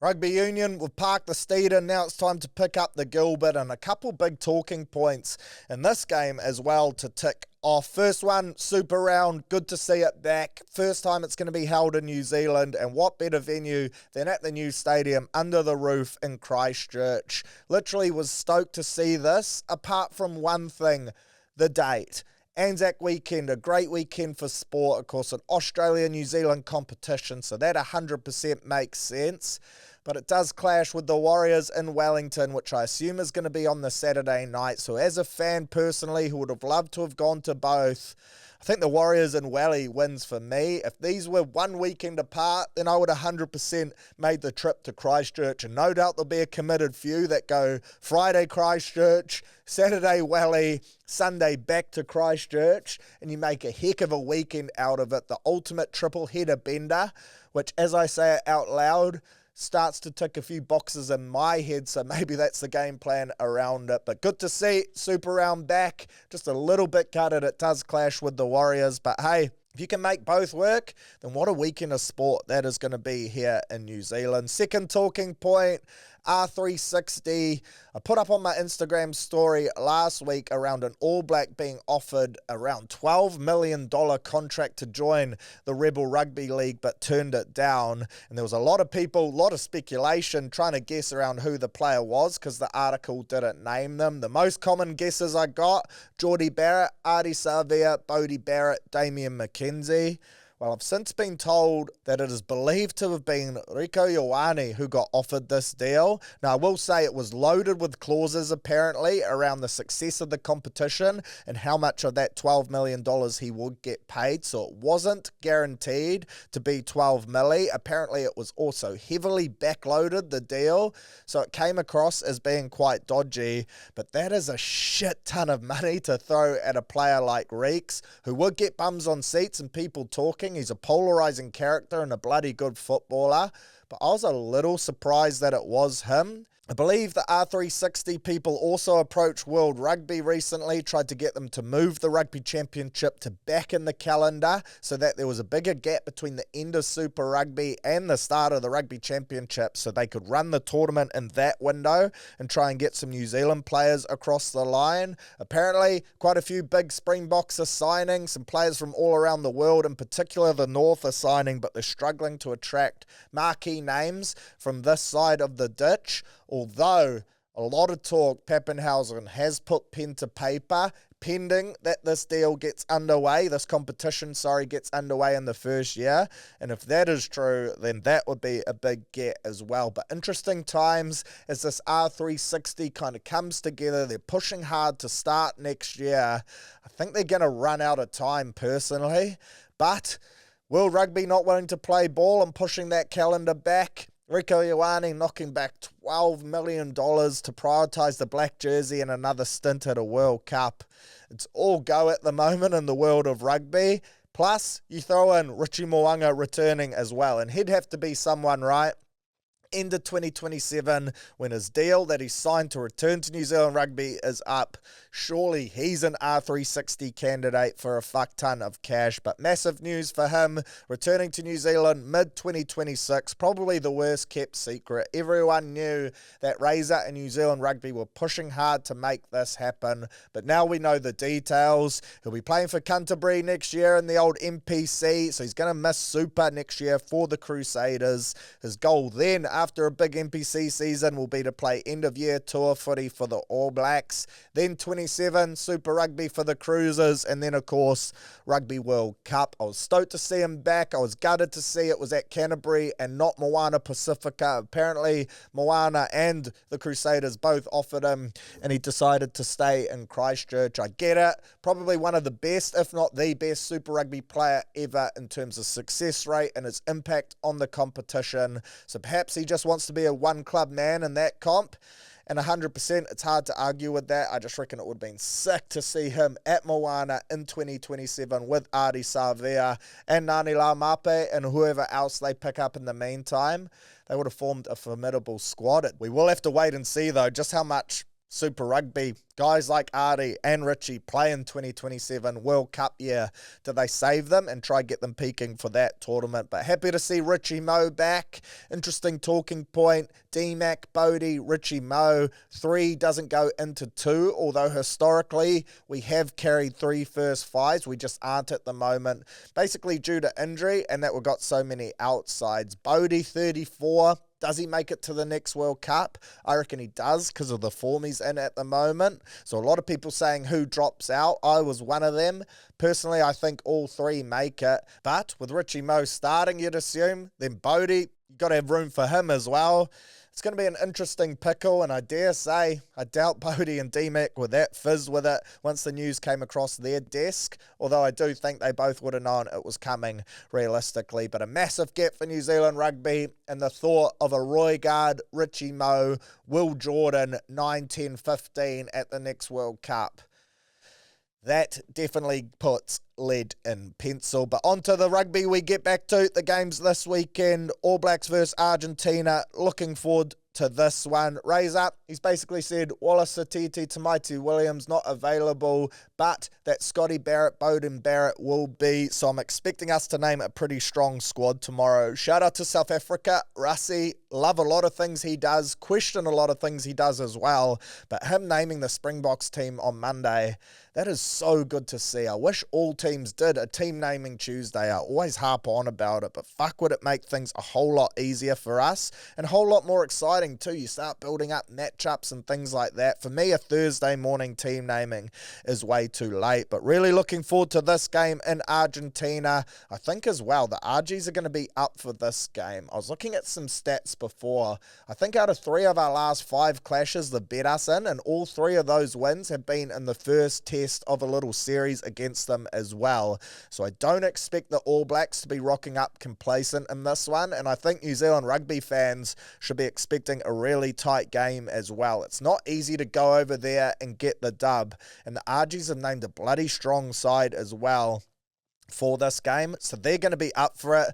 Rugby Union, we've parked the Steed and now it's time to pick up the Gilbert, and a couple big talking points in this game as well to tick off. First one, Super Round, good to see it back. First time it's going to be held in New Zealand, and what better venue than at the new stadium under the roof in Christchurch. Literally was stoked to see this, apart from one thing, the date. Anzac weekend, a great weekend for sport, of course, an Australia-New Zealand competition, so that 100% makes sense. But it does clash with the Warriors in Wellington, which I assume is going to be on the Saturday night. So as a fan personally who would have loved to have gone to both, I think the Warriors in Welly wins for me. If these were one weekend apart, then I would 100% made the trip to Christchurch. And no doubt there'll be a committed few that go Friday Christchurch, Saturday Welly, Sunday back to Christchurch, and you make a heck of a weekend out of it. The ultimate triple header bender, which as I say it out loud, starts to tick a few boxes in my head, so maybe that's the game plan around it. But good to see Super Round back. Just a little bit gutted it does clash with the Warriors, but hey, if you can make both work, then what a weekend of sport that is going to be here in New Zealand. Second talking point, R360. I put up on my Instagram story last week around an All Black being offered around $12 million contract to join the Rebel Rugby League, but turned it down. And there was a lot of people, a lot of speculation trying to guess around who the player was because the article didn't name them. The most common guesses I got, Geordie Barrett, Artie Savia, Bodie Barrett, Damien McKenzie. Well, I've since been told that it is believed to have been Rieko Ioane who got offered this deal. Now, I will say it was loaded with clauses, apparently, around the success of the competition and how much of that $12 million he would get paid. So it wasn't guaranteed to be 12 milli. Apparently, it was also heavily backloaded, the deal. So it came across as being quite dodgy. But that is a shit ton of money to throw at a player like Reeks, who would get bums on seats and people talking. He's a polarizing character and a bloody good footballer, but I was a little surprised that it was him. I believe the R360 people also approached World Rugby recently, tried to get them to move the Rugby Championship to back in the calendar so that there was a bigger gap between the end of Super Rugby and the start of the Rugby Championship so they could run the tournament in that window and try and get some New Zealand players across the line. Apparently, quite a few big Springboks are signing, some players from all around the world, in particular the North are signing, but they're struggling to attract marquee names from this side of the ditch. Although a lot of talk, Pappenhausen has put pen to paper, pending that this deal gets underway, this competition, gets underway in the first year. And if that is true, then that would be a big get as well. But interesting times as this R360 kind of comes together. They're pushing hard to start next year. I think they're going to run out of time personally. But World Rugby not wanting to play ball and pushing that calendar back. Rieko Ioane knocking back $12 million to prioritise the black jersey and another stint at a World Cup. It's all go at the moment in the world of rugby. Plus, you throw in Richie Mo'unga returning as well. And he'd have to be someone, right? End of 2027, when his deal that he signed to return to New Zealand Rugby is up. Surely he's an R360 candidate for a fuck ton of cash. But massive news for him, returning to New Zealand mid-2026, probably the worst kept secret. Everyone knew that Razor and New Zealand Rugby were pushing hard to make this happen, but now we know the details. He'll be playing for Khan-Pereira next year in the old NPC, so he's going to miss Super next year for the Crusaders. His goal then, after a big NPC season, will be to play end-of-year tour footy for the All Blacks. Then 27, Super Rugby for the Cruisers, and then, of course, Rugby World Cup. I was stoked to see him back. I was gutted to see it was at Canterbury and not Moana Pacifica. Apparently, Moana and the Crusaders both offered him, and he decided to stay in Christchurch. I get it. Probably one of the best, if not the best, Super Rugby player ever in terms of success rate and his impact on the competition. So perhaps he just wants to be a one-club man in that comp. And 100%, it's hard to argue with that. I just reckon it would have been sick to see him at Moana in 2027 with Ardie Savea and Ngani Laumape and whoever else they pick up in the meantime. They would have formed a formidable squad. We will have to wait and see, though, just how much Super Rugby guys like Ardie and Richie play in 2027 World Cup year. Do they save them and try get them peaking for that tournament? But happy to see Richie Mo back. Interesting talking point. D-Mac, Bodie, Richie Mo. 3 doesn't go into 2, although historically we have carried 3 first fives. We just aren't at the moment. Basically due to injury, and that we've got so many outsides. Bodie, 34. Does he make it to the next World Cup? I reckon he does because of the form he's in at the moment. So a lot of people saying who drops out. I was one of them. Personally, I think all 3 make it. But with Richie Mo starting, you'd assume, then Bodie, you've got to have room for him as well. It's going to be an interesting pickle, and I dare say, I doubt Bodie and D-Mac were that fizzed with it once the news came across their desk, although I do think they both would have known it was coming realistically. But a massive get for New Zealand Rugby, and the thought of a Roygaard, Richie Mo, Will Jordan, 9, 10, 15 at the next World Cup. That definitely puts lead in pencil. But onto the rugby we get back to. The games this weekend. All Blacks versus Argentina. Looking forward to this one. Razor, he's basically said Wallace Satiti, Tamaiti Williams not available, but that Scotty Barrett, Bowden Barrett will be. So I'm expecting us to name a pretty strong squad tomorrow. Shout out to South Africa. Rassie, love a lot of things he does, question a lot of things he does as well. But him naming the Springboks team on Monday, that is so good to see. I wish all teams did a team naming Tuesday. I always harp on about it, but fuck would it make things a whole lot easier for us and a whole lot more exciting too. You start building up matchups and things like that. For me, a Thursday morning team naming is way too late, but really looking forward to this game in Argentina. I think as well, the RGs are going to be up for this game. I was looking at some stats before. I think out of 3 of our last 5 clashes they bet us in, and all 3 of those wins have been in the first test of a little series against them as well. So I don't expect the All Blacks to be rocking up complacent in this one, and I think New Zealand Rugby fans should be expecting a really tight game as well. It's not easy to go over there and get the dub, and the RGs have named a bloody strong side as well for this game, so they're going to be up for it.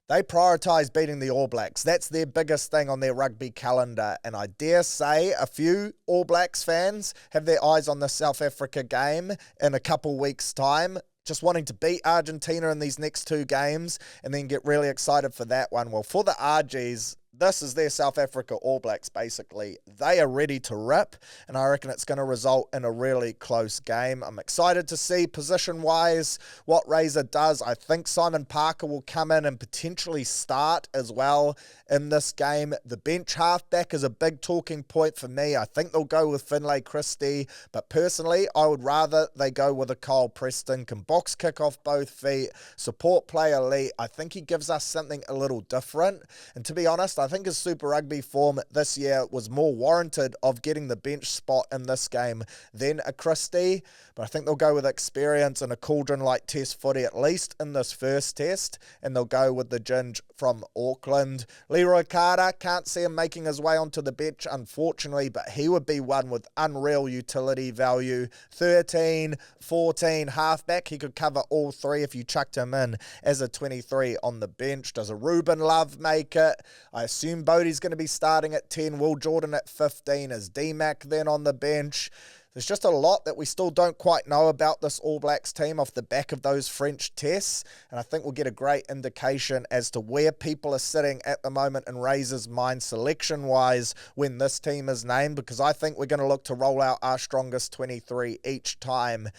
They prioritise beating the All Blacks. That's their biggest thing on their rugby calendar. And I dare say a few All Blacks fans have their eyes on the South Africa game in a couple weeks' time, just wanting to beat Argentina in these next 2 games and then get really excited for that one. Well, for the RGs, This is their South Africa All Blacks, basically. They are ready to rip, and I reckon it's going to result in a really close game. I'm excited to see, position-wise, what Razor does. I think Simon Parker will come in and potentially start as well in this game. The bench halfback is a big talking point for me. I think they'll go with Finlay Christie, but personally, I would rather they go with a Kyle Preston. Can box kick off both feet, support play elite. I think he gives us something a little different, and to be honest, I think his Super Rugby form this year was more warranted of getting the bench spot in this game than a Christie, but I think they'll go with experience and a cauldron-like test footy, at least in this first test, and they'll go with the Ginge from Auckland. Leroy Carter, can't see him making his way onto the bench, unfortunately, but he would be one with unreal utility value. 13, 14, halfback, he could cover all three if you chucked him in as a 23 on the bench. Does a Ruben Love make it? I assume Bodie's going to be starting at 10, Will Jordan at 15, is D-Mac then on the bench? There's just a lot that we still don't quite know about this All Blacks team off the back of those French tests, and I think we'll get a great indication as to where people are sitting at the moment in Razor's mind selection-wise when this team is named, because I think we're going to look to roll out our strongest 23 each time,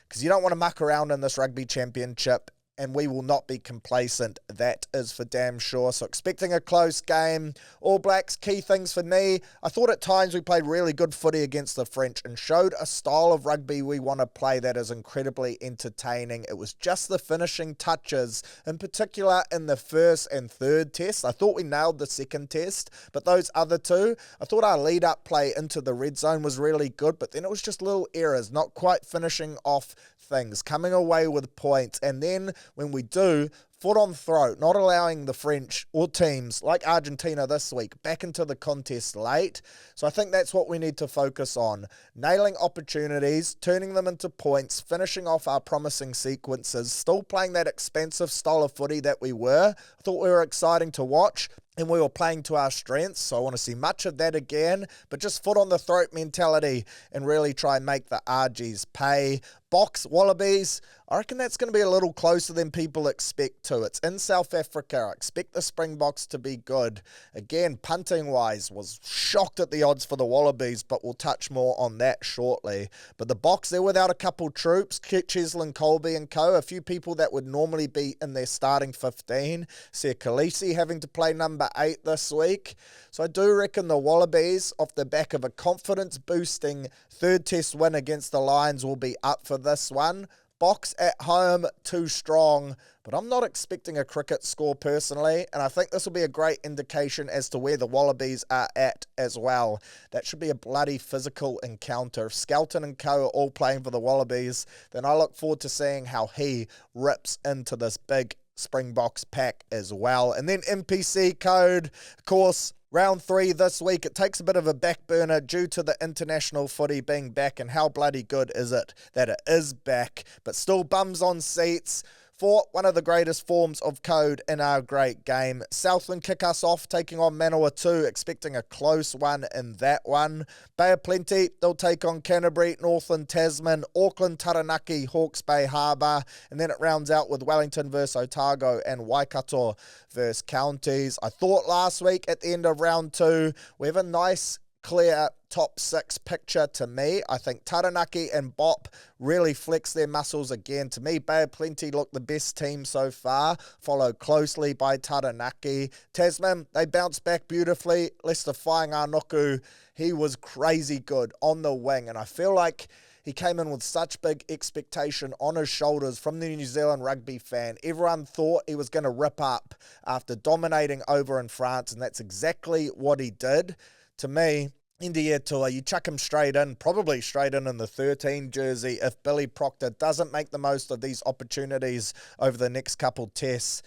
because you don't want to muck around in this Rugby Championship, and we will not be complacent. That is for damn sure. So expecting a close game. All Blacks, key things for me. I thought at times we played really good footy against the French and showed a style of rugby we want to play that is incredibly entertaining. It was just the finishing touches, in particular in the first and third test. I thought we nailed the second test, but those other two, I thought our lead-up play into the red zone was really good, but then it was just little errors, not quite finishing off things, coming away with points, and then when we do, foot on throat, not allowing the French or teams like Argentina this week back into the contest late. So I think that's what we need to focus on. Nailing opportunities, turning them into points, finishing off our promising sequences, still playing that expensive style of footy that we were. I thought we were exciting to watch, and we were playing to our strengths, so I want to see much of that again, but just foot on the throat mentality and really try and make the RGs pay. Box Wallabies, I reckon that's going to be a little closer than people expect to. It's in South Africa. I expect the Springboks to be good. Again, punting-wise, was shocked at the odds for the Wallabies, but we'll touch more on that shortly. But the Boks, they're without a couple troops, Cheslin, Colby and co, a few people that would normally be in their starting 15. Ser Khaleesi having to play number 8 this week. So I do reckon the Wallabies, off the back of a confidence-boosting third test win against the Lions, will be up for this one. Box at home, too strong, but I'm not expecting a cricket score personally, and I think this will be a great indication as to where the Wallabies are at as well. That should be a bloody physical encounter. If Skelton and co are all playing for the Wallabies, then I look forward to seeing how he rips into this big Springboks pack as well. And then NPC code, of course, Round 3 this week, it takes a bit of a back burner due to the international footy being back, and how bloody good is it that it is back, but still bums on seats for one of the greatest forms of code in our great game. Southland kick us off, taking on Manawatu, expecting a close one in that one. Bay of Plenty, they'll take on Canterbury, Northland, Tasman, Auckland, Taranaki, Hawke's Bay Harbour, and then it rounds out with Wellington versus Otago and Waikato versus Counties. I thought last week at the end of round 2, we have a nice clear top 6 picture to me. I think Taranaki and Bop really flex their muscles again. To me, Bay of Plenty look the best team so far, followed closely by Taranaki. Tasman, they bounced back beautifully. Leicester Flying Arnuku, he was crazy good on the wing, and I feel like he came in with such big expectation on his shoulders from the New Zealand rugby fan. Everyone thought he was going to rip up after dominating over in France, and that's exactly what he did. To me, India Tour, you chuck him straight in, probably straight in the 13 jersey if Billy Proctor doesn't make the most of these opportunities over the next couple tests.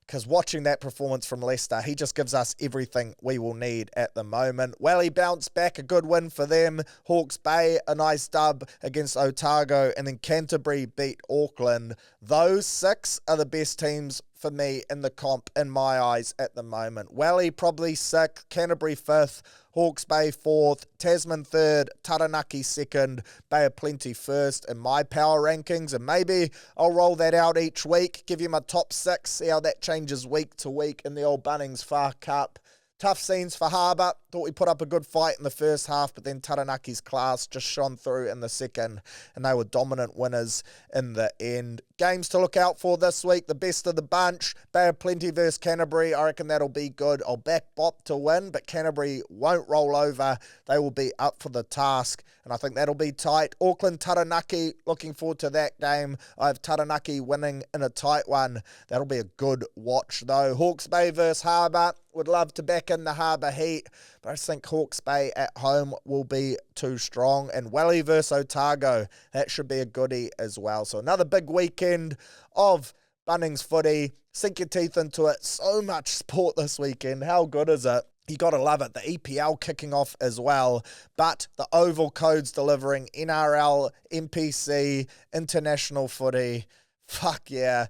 Because watching that performance from Leicester, he just gives us everything we will need at the moment. Well, he bounced back, a good win for them. Hawke's Bay, a nice dub against Otago, and then Canterbury beat Auckland. Those 6 are the best teams for me in the comp, in my eyes, at the moment. Welly probably 6th, Canterbury 5th, Hawke's Bay 4th, Tasman 3rd, Taranaki 2nd, Bay of Plenty 1st in my power rankings, and maybe I'll roll that out each week, give you my top 6, see how that changes week to week in the old Bunnings Far Cup. Tough scenes for Harbour. Thought we put up a good fight in the first half, but then Taranaki's class just shone through in the second, and they were dominant winners in the end. Games to look out for this week, the best of the bunch. Bay of Plenty versus Canterbury. I reckon that'll be good. I'll back Bop to win, but Canterbury won't roll over. They will be up for the task, and I think that'll be tight. Auckland Taranaki, looking forward to that game. I have Taranaki winning in a tight one. That'll be a good watch, though. Hawke's Bay versus Harbour. Would love to back in the Harbour Heat, but I just think Hawke's Bay at home will be too strong. And Welly versus Otago, that should be a goodie as well. So another big weekend of Bunnings footy. Sink your teeth into it. So much sport this weekend. How good is it? You got to love it. The EPL kicking off as well. But the Oval Code's delivering NRL, NPC, international footy. Fuck yeah.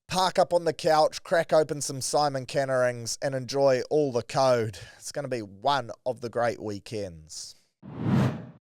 Park up on the couch, crack open some Simon Cannerings, and enjoy all the code. It's going to be one of the great weekends.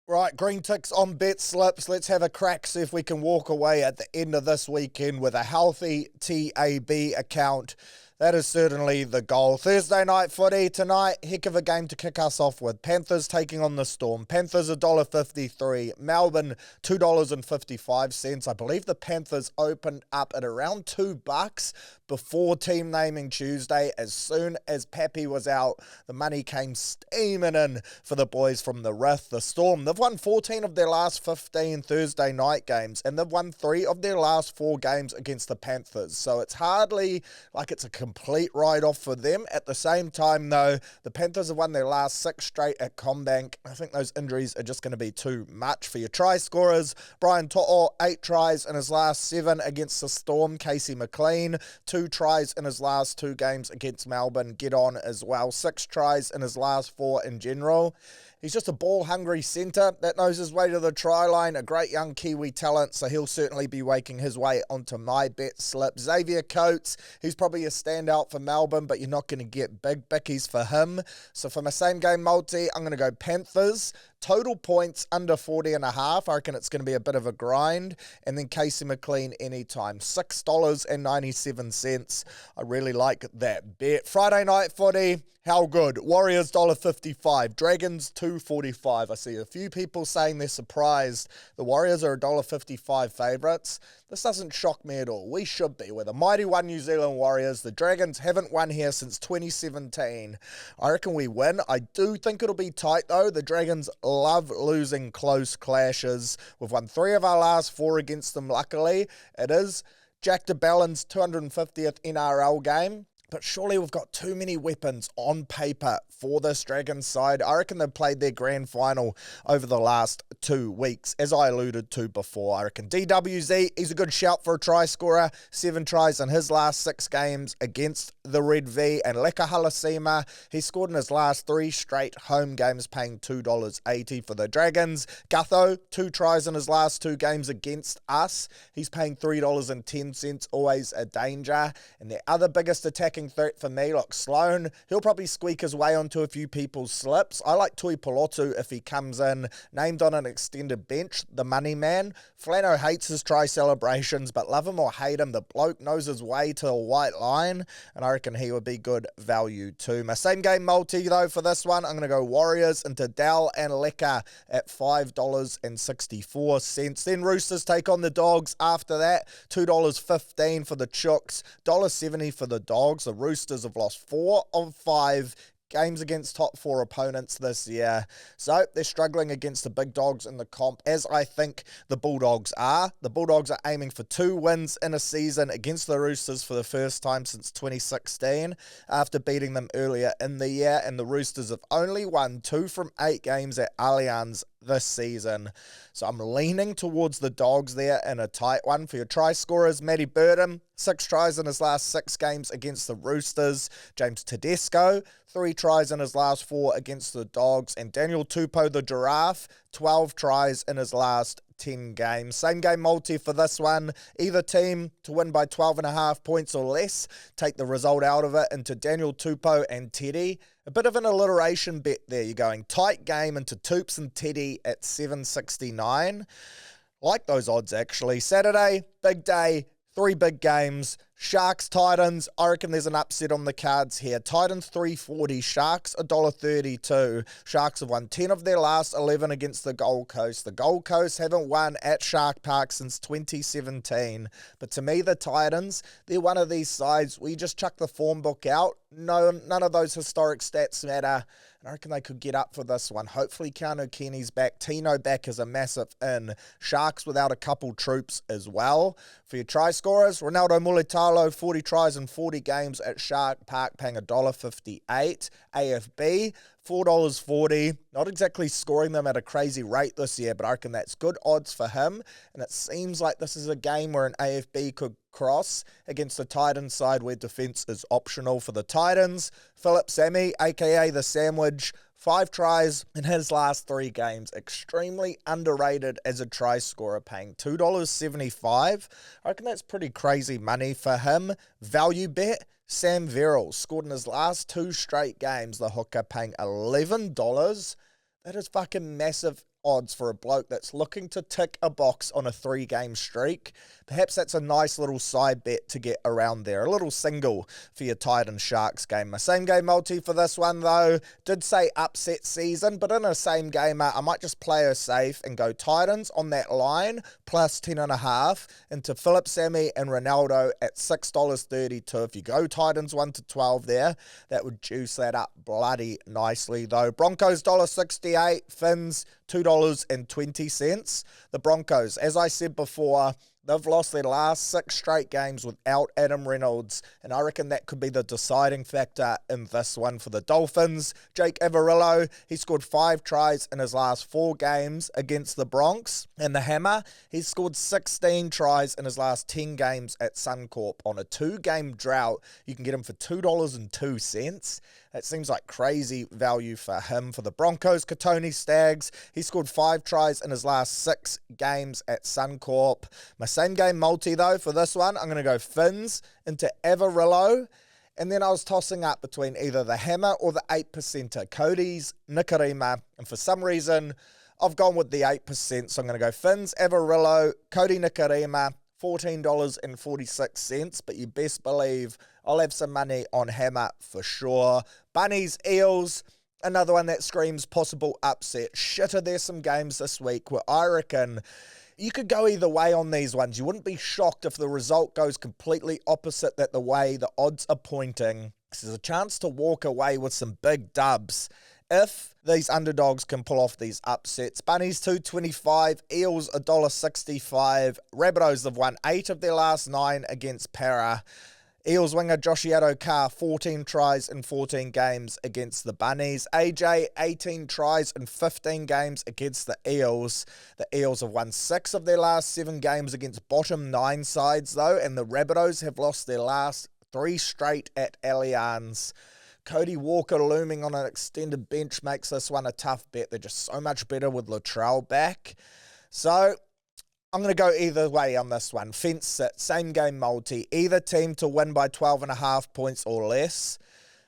Right, green ticks on bet slips. Let's have a crack, see if we can walk away at the end of this weekend with a healthy TAB account. That is certainly the goal. Thursday night footy tonight. Heck of a game to kick us off with. Panthers taking on the Storm. Panthers $1.53. Melbourne $2.55. I believe the Panthers opened up at around $2 before team naming Tuesday. As soon as Pappy was out, the money came steaming in for the boys from the Rith. The Storm, they've won 14 of their last 15 Thursday night games, and they've won 3 of their last 4 games against the Panthers. So it's hardly like it's a complete write-off for them. At the same time, though, the Panthers have won their last 6 straight at CommBank. I think those injuries are just going to be too much for your try scorers. Brian To'o, 8 tries in his last 7 against the Storm. Casey McLean, 2 tries in his last 2 games against Melbourne. Get on as well. 6 tries in his last 4 in general. He's just a ball-hungry centre that knows his way to the try line, a great young Kiwi talent, so he'll certainly be waking his way onto my bet slip. Xavier Coates, he's probably a standout for Melbourne, but you're not going to get big bickies for him. So for my same-game multi, I'm going to go Panthers. Total points under 40.5. I reckon it's going to be a bit of a grind. And then Casey McLean anytime. $6.97. I really like that bet. Friday night footy. How good? Warriors $1.55. Dragons $2.45. I see a few people saying they're surprised the Warriors are $1.55 favourites. This doesn't shock me at all. We should be. We're the mighty one New Zealand Warriors. The Dragons haven't won here since 2017. I reckon we win. I do think it'll be tight though. The Dragons love losing close clashes. We've won 3 of our last 4 against them, luckily. It is Jack de Bellin's 250th NRL game. But surely we've got too many weapons on paper for this Dragons side. I reckon they've played their grand final over the last 2 weeks, as I alluded to before. I reckon DWZ, he's a good shout for a try scorer. 7 tries in his last 6 games against the Red V. And Leka Halasima, he scored in his last 3 straight home games, paying $2.80 for the Dragons. Gutho, 2 tries in his last 2 games against us. He's paying $3.10, always a danger. And the other biggest attacking threat for me, look, Sloan, he'll probably squeak his way onto a few people's slips. I like Tui Pelotu if he comes in, named on an extended bench, the money man. Flano hates his try celebrations, but love him or hate him, the bloke knows his way to a white line, and I reckon he would be good value too. My same game multi, though, for this one, I'm going to go Warriors into Dal and Leka at $5.64. Then Roosters take on the Dogs after that, $2.15 for the Chooks, $1.70 for the Dogs. The Roosters have lost 4 of 5 games against top 4 opponents this year. So they're struggling against the big dogs in the comp, as I think the Bulldogs are. The Bulldogs are aiming for 2 wins in a season against the Roosters for the first time since 2016, after beating them earlier in the year, and the Roosters have only won 2 from 8 games at Allianz this season. So I'm leaning towards the Dogs there in a tight one. For your try scorers, Matty Burton, 6 tries in his last 6 games against the Roosters. James Tedesco, 3 tries in his last 4 against the Dogs. And Daniel Tupou, the Giraffe, 12 tries in his last 10 games. Same game multi for this one. Either team to win by 12.5 points or less. Take the result out of it into Daniel Tupou and Teddy. A bit of an alliteration bet there. You're going tight game into Toops and Teddy at $7.69. Like those odds, actually. Saturday, big day. Three big games. Sharks, Titans. I reckon there's an upset on the cards here. Titans $3.40. Sharks $1.32. Sharks have won 10 of their last 11 against the Gold Coast. The Gold Coast haven't won at Shark Park since 2017. But to me, the Titans, they're one of these sides where you just chuck the form book out. No, none of those historic stats matter. And I reckon they could get up for this one. Hopefully Keanu Kenny's back. Tino back is a massive in. Sharks without a couple troops as well. For your try scorers, Ronaldo Mulitalo, 40 tries in 40 games at Shark Park, paying $1.58. AFB, $4.40. Not exactly scoring them at a crazy rate this year, but I reckon that's good odds for him. And it seems like this is a game where an AFB could cross against the Titans side where defence is optional for the Titans. Philip Sammy, aka the Sandwich, 5 tries in his last 3 games. Extremely underrated as a try scorer, paying $2.75. I reckon that's pretty crazy money for him. Value bet, Sam Verrill scored in his last 2 straight games. The hooker paying $11. That is fucking massive odds for a bloke that's looking to tick a box on a 3-game streak. Perhaps that's a nice little side bet to get around there. A little single for your Titans Sharks game. My same game multi for this one though, did say upset season, but in a same gamer, I might just play her safe and go Titans on that line, plus 10.5 into Philip Sammy and Ronaldo at $6.32. If you go Titans 1 to 12 there, that would juice that up bloody nicely though. Broncos $1.68, Finns $2.20. The Broncos, as I said before, they've lost their last 6 straight games without Adam Reynolds, and I reckon that could be the deciding factor in this one for the Dolphins. Jake Averillo, he scored 5 tries in his last 4 games against the Bronx. And the Hammer, he scored 16 tries in his last 10 games at Suncorp. On a 2-game drought, you can get him for $2.02. That seems like crazy value for him. For the Broncos, Katoni Staggs, he scored 5 tries in his last 6 games at Suncorp. My same game multi though for this one, I'm going to go Finns into Averillo. And then I was tossing up between either the Hammer or the 8%er, Cody's Nikarima. And for some reason, I've gone with the 8%. So I'm going to go Finns, Averillo, Cody Nikarima, $14.46. But you best believe I'll have some money on Hammer for sure. Bunnies, Eels, another one that screams possible upset. Shit, are there some games this week where I reckon you could go either way on these ones. You wouldn't be shocked if the result goes completely opposite that the way the odds are pointing. This is a chance to walk away with some big dubs if these underdogs can pull off these upsets. Bunnies $2.25, Eels $1.65. Rabbitohs have won 8 of their last 9 against Para. Eels winger Joshiato Carr, 14 tries in 14 games against the Bunnies. AJ, 18 tries in 15 games against the Eels. The Eels have won 6 of their last 7 games against bottom 9 sides though, and the Rabbitohs have lost their last 3 straight at Allianz. Cody Walker looming on an extended bench makes this one a tough bet. They're just so much better with Latrell back. So I'm going to go either way on this one. Fence sit, same game multi. Either team to win by 12.5 points or less.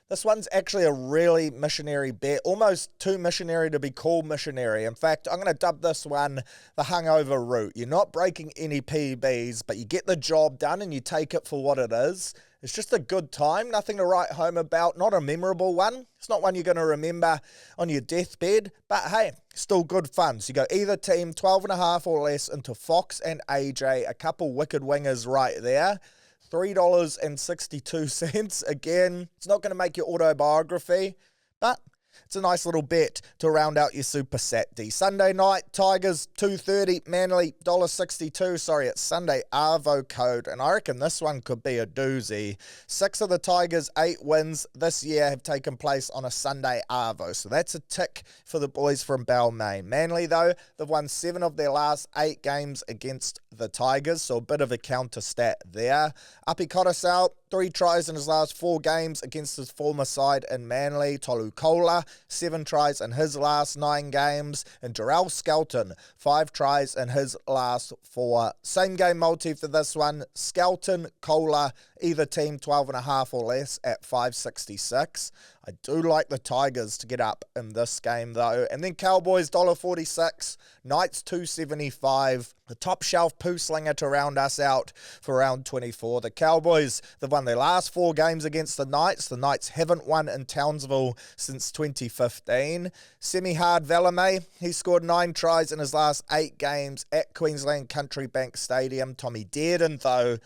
This one's actually a really missionary bet. Almost too missionary to be called missionary. In fact, I'm going to dub this one the hungover route. You're not breaking any PBs, but you get the job done and you take it for what it is. It's just a good time, nothing to write home about, not a memorable one. It's not one you're going to remember on your deathbed, but hey, still good fun. So you go either team, 12.5 or less into Fox and AJ, a couple wicked wingers right there. $3.62. Again, it's not going to make your autobiography, but it's a nice little bet to round out your Super Saturday. Sunday night, Tigers $2.30, Manly $1.62. Sorry, it's Sunday Arvo code, and I reckon this one could be a doozy. 6 of the Tigers' 8 wins this year have taken place on a Sunday Arvo, so that's a tick for the boys from Balmain. Manly, though, they've won 7 of their last 8 games against the Tigers, so a bit of a counter stat there. Api Korosau, 3 tries in his last 4 games against his former side in Manly. Tolu Kola, 7 tries in his last 9 games. And Jarrell Skelton, 5 tries in his last 4. Same game multi for this one. Skelton, Kola, either team 12.5 or less at 5.66. I do like the Tigers to get up in this game though. And then Cowboys $1.46, Knights $2.75. The top shelf poo slinger to round us out for round 24. The Cowboys, they've won their last 4 games against the Knights. The Knights haven't won in Townsville since 2015. Semi-hard Valame, he scored 9 tries in his last 8 games at Queensland Country Bank Stadium. Tommy Dearden, though,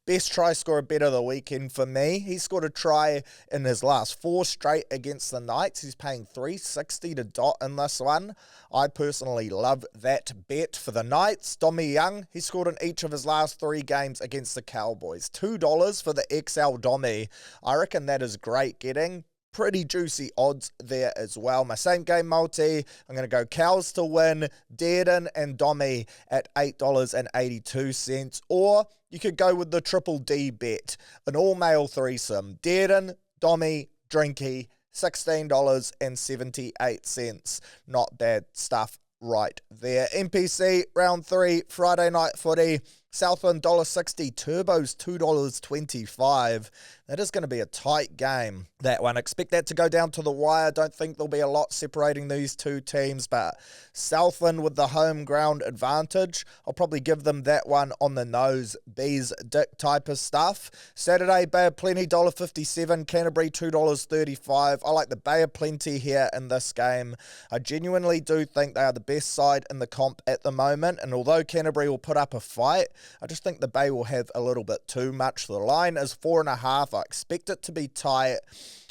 best try scorer bet of the weekend for me. He scored a try in his last 4 straight against the Knights. He's paying $3.60 to dot in this one. I personally love that bet for the Knights. Dommy Young, he scored in each of his last 3 games against the Cowboys. $2 for the XL Dommy. I reckon that is great getting. Pretty juicy odds there as well. My same game multi, I'm going to go Cows to win, Dearden and Dommy at $8.82. Or you could go with the Triple D bet, an all-male threesome. Dearden, Dommy, Drinky, $16.78. Not bad stuff right there. NPC Round 3, Friday night footy. Southland $1.60, Turbos $2.25. That is going to be a tight game, that one. Expect that to go down to the wire. Don't think there'll be a lot separating these 2 teams, but Southland with the home ground advantage. I'll probably give them that one on the nose, bees, dick type of stuff. Saturday, Bay of Plenty $1.57, Canterbury $2.35. I like the Bay of Plenty here in this game. I genuinely do think they are the best side in the comp at the moment, and although Canterbury will put up a fight, I just think the Bay will have a little bit too much. The line is 4.5. I expect it to be tight,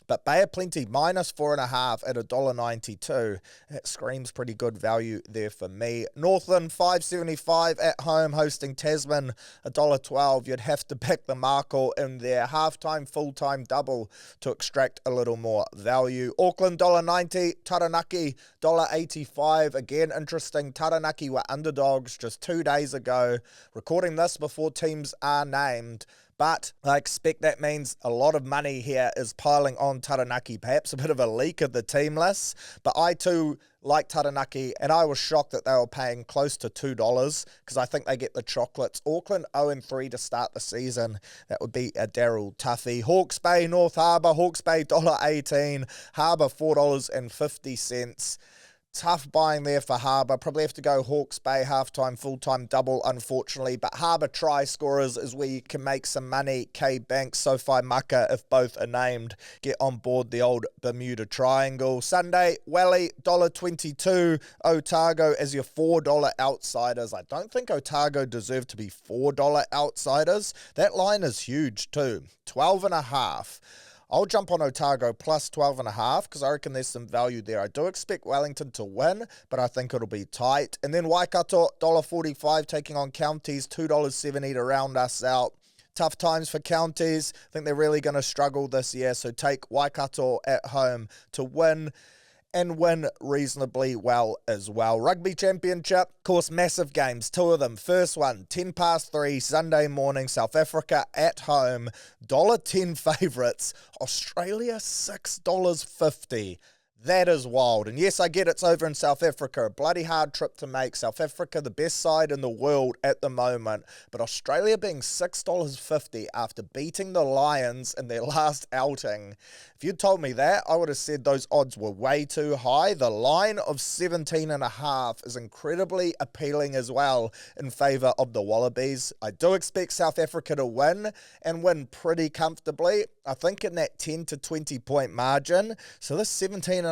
but Bay of Plenty minus 4.5 at $1.92. That screams pretty good value there for me. Northland $5.75 at home hosting Tasman $1.12. You'd have to back the Markle in their halftime, full-time double to extract a little more value. Auckland $1.90, Taranaki $1.85. Again, interesting. Taranaki were underdogs just 2 days ago. Recording this before teams are named. But I expect that means a lot of money here is piling on Taranaki. Perhaps a bit of a leak of the team list. But I too like Taranaki, and I was shocked that they were paying close to $2 because I think they get the chocolates. Auckland 0-3 to start the season. That would be a Daryl Tuffy. Hawke's Bay, North Harbour. Hawke's Bay $1.18. Harbour $4.50. Tough buying there for Harbour. Probably have to go Hawke's Bay halftime, full-time double, unfortunately. But Harbour try scorers is where you can make some money. K Banks, SoFi Maka, if both are named, get on board the old Bermuda Triangle. Sunday, Wally $1.22. Otago as your $4 outsiders. I don't think Otago deserve to be $4 outsiders. That line is huge too. 12.5. I'll jump on Otago plus 12.5 because I reckon there's some value there. I do expect Wellington to win, but I think it'll be tight. And then Waikato $1.45 taking on Counties, $2.70 to round us out. Tough times for Counties. I think they're really going to struggle this year, so take Waikato at home to win. And win reasonably well as well. Rugby Championship, of course, massive games, 2 of them. First one, 3:10 Sunday morning, South Africa at home, $1.10 favourites, Australia $6.50. That is wild. And yes, I get it's over in South Africa. A bloody hard trip to make. South Africa, the best side in the world at the moment. But Australia being $6.50 after beating the Lions in their last outing. If you'd told me that, I would have said those odds were way too high. The line of 17.5 is incredibly appealing as well in favour of the Wallabies. I do expect South Africa to win and win pretty comfortably. I think in that 10 to 20 point margin. So this 17.5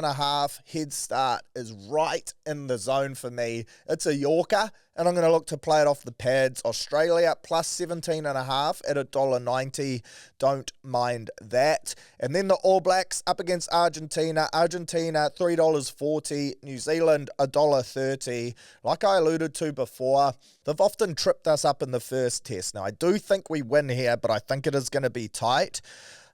head start is right in the zone for me. It's a Yorker, and I'm going to look to play it off the pads. Australia plus 17.5 at $1.90. Don't mind that. And then the All Blacks up against Argentina. Argentina $3.40. New Zealand $1.30. Like I alluded to before, they've often tripped us up in the first test. Now, I do think we win here, but I think it is going to be tight.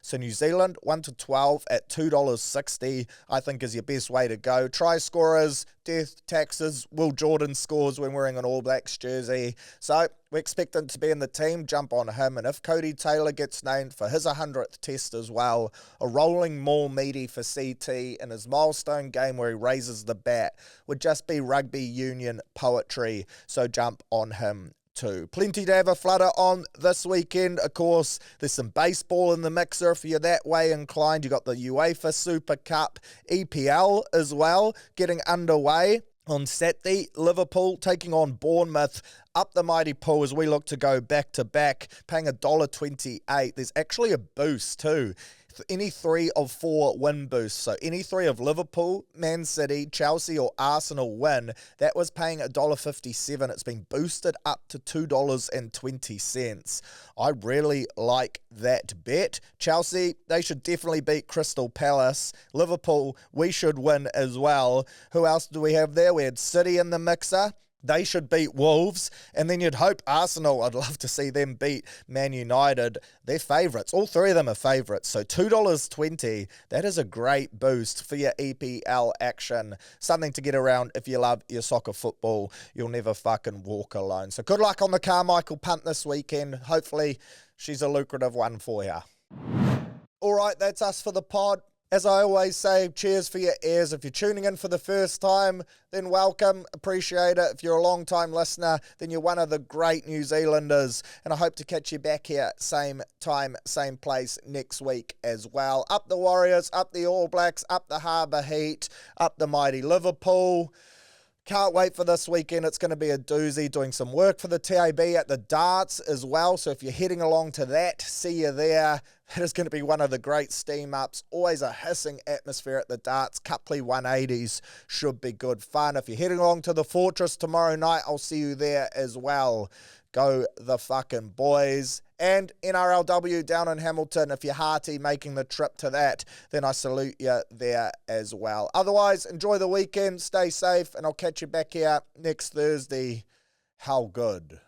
So New Zealand, 1-12 at $2.60, I think is your best way to go. Try scorers, death taxes, Will Jordan scores when wearing an All Blacks jersey. So we expect him to be in the team, jump on him. And if Cody Taylor gets named for his 100th test as well, a rolling maul meaty for CT in his milestone game where he raises the bat would just be rugby union poetry. So jump on him too. Plenty to have a flutter on this weekend. Of course, there's some baseball in the mixer if you're that way inclined. You got the UEFA Super Cup EPL as well getting underway. On Saturday, Liverpool taking on Bournemouth up the mighty pool as we look to go back-to-back, paying $1.28. There's actually a boost too. Any 3 of 4 win boosts. So any 3 of Liverpool, Man City, Chelsea or Arsenal win, that was paying $1.57. It's been boosted up to $2.20. I really like that bet. Chelsea, they should definitely beat Crystal Palace. Liverpool, we should win as well. Who else do we have there? We had City in the mixer. They should beat Wolves, and then you'd hope Arsenal, I'd love to see them beat Man United. They're favourites. All 3 of them are favourites. So $2.20, that is a great boost for your EPL action. Something to get around if you love your soccer football. You'll never fucking walk alone. So good luck on the Carmichael punt this weekend. Hopefully she's a lucrative one for you. All right, that's us for the pod. As I always say, cheers for your ears. If you're tuning in for the first time, then welcome. Appreciate it. If you're a long-time listener, then you're one of the great New Zealanders. And I hope to catch you back here, same time, same place next week as well. Up the Warriors, up the All Blacks, up the Harbour Heat, up the mighty Liverpool. Can't wait for this weekend. It's going to be a doozy. Doing some work for the TAB at the darts as well. So if you're heading along to that, see you there. That is going to be one of the great steam ups. Always a hissing atmosphere at the darts. Cupley 180s should be good fun. If you're heading along to the Fortress tomorrow night, I'll see you there as well. Go the fucking boys. And NRLW down in Hamilton, if you're hearty making the trip to that, then I salute you there as well. Otherwise, enjoy the weekend, stay safe, and I'll catch you back here next Thursday. How good.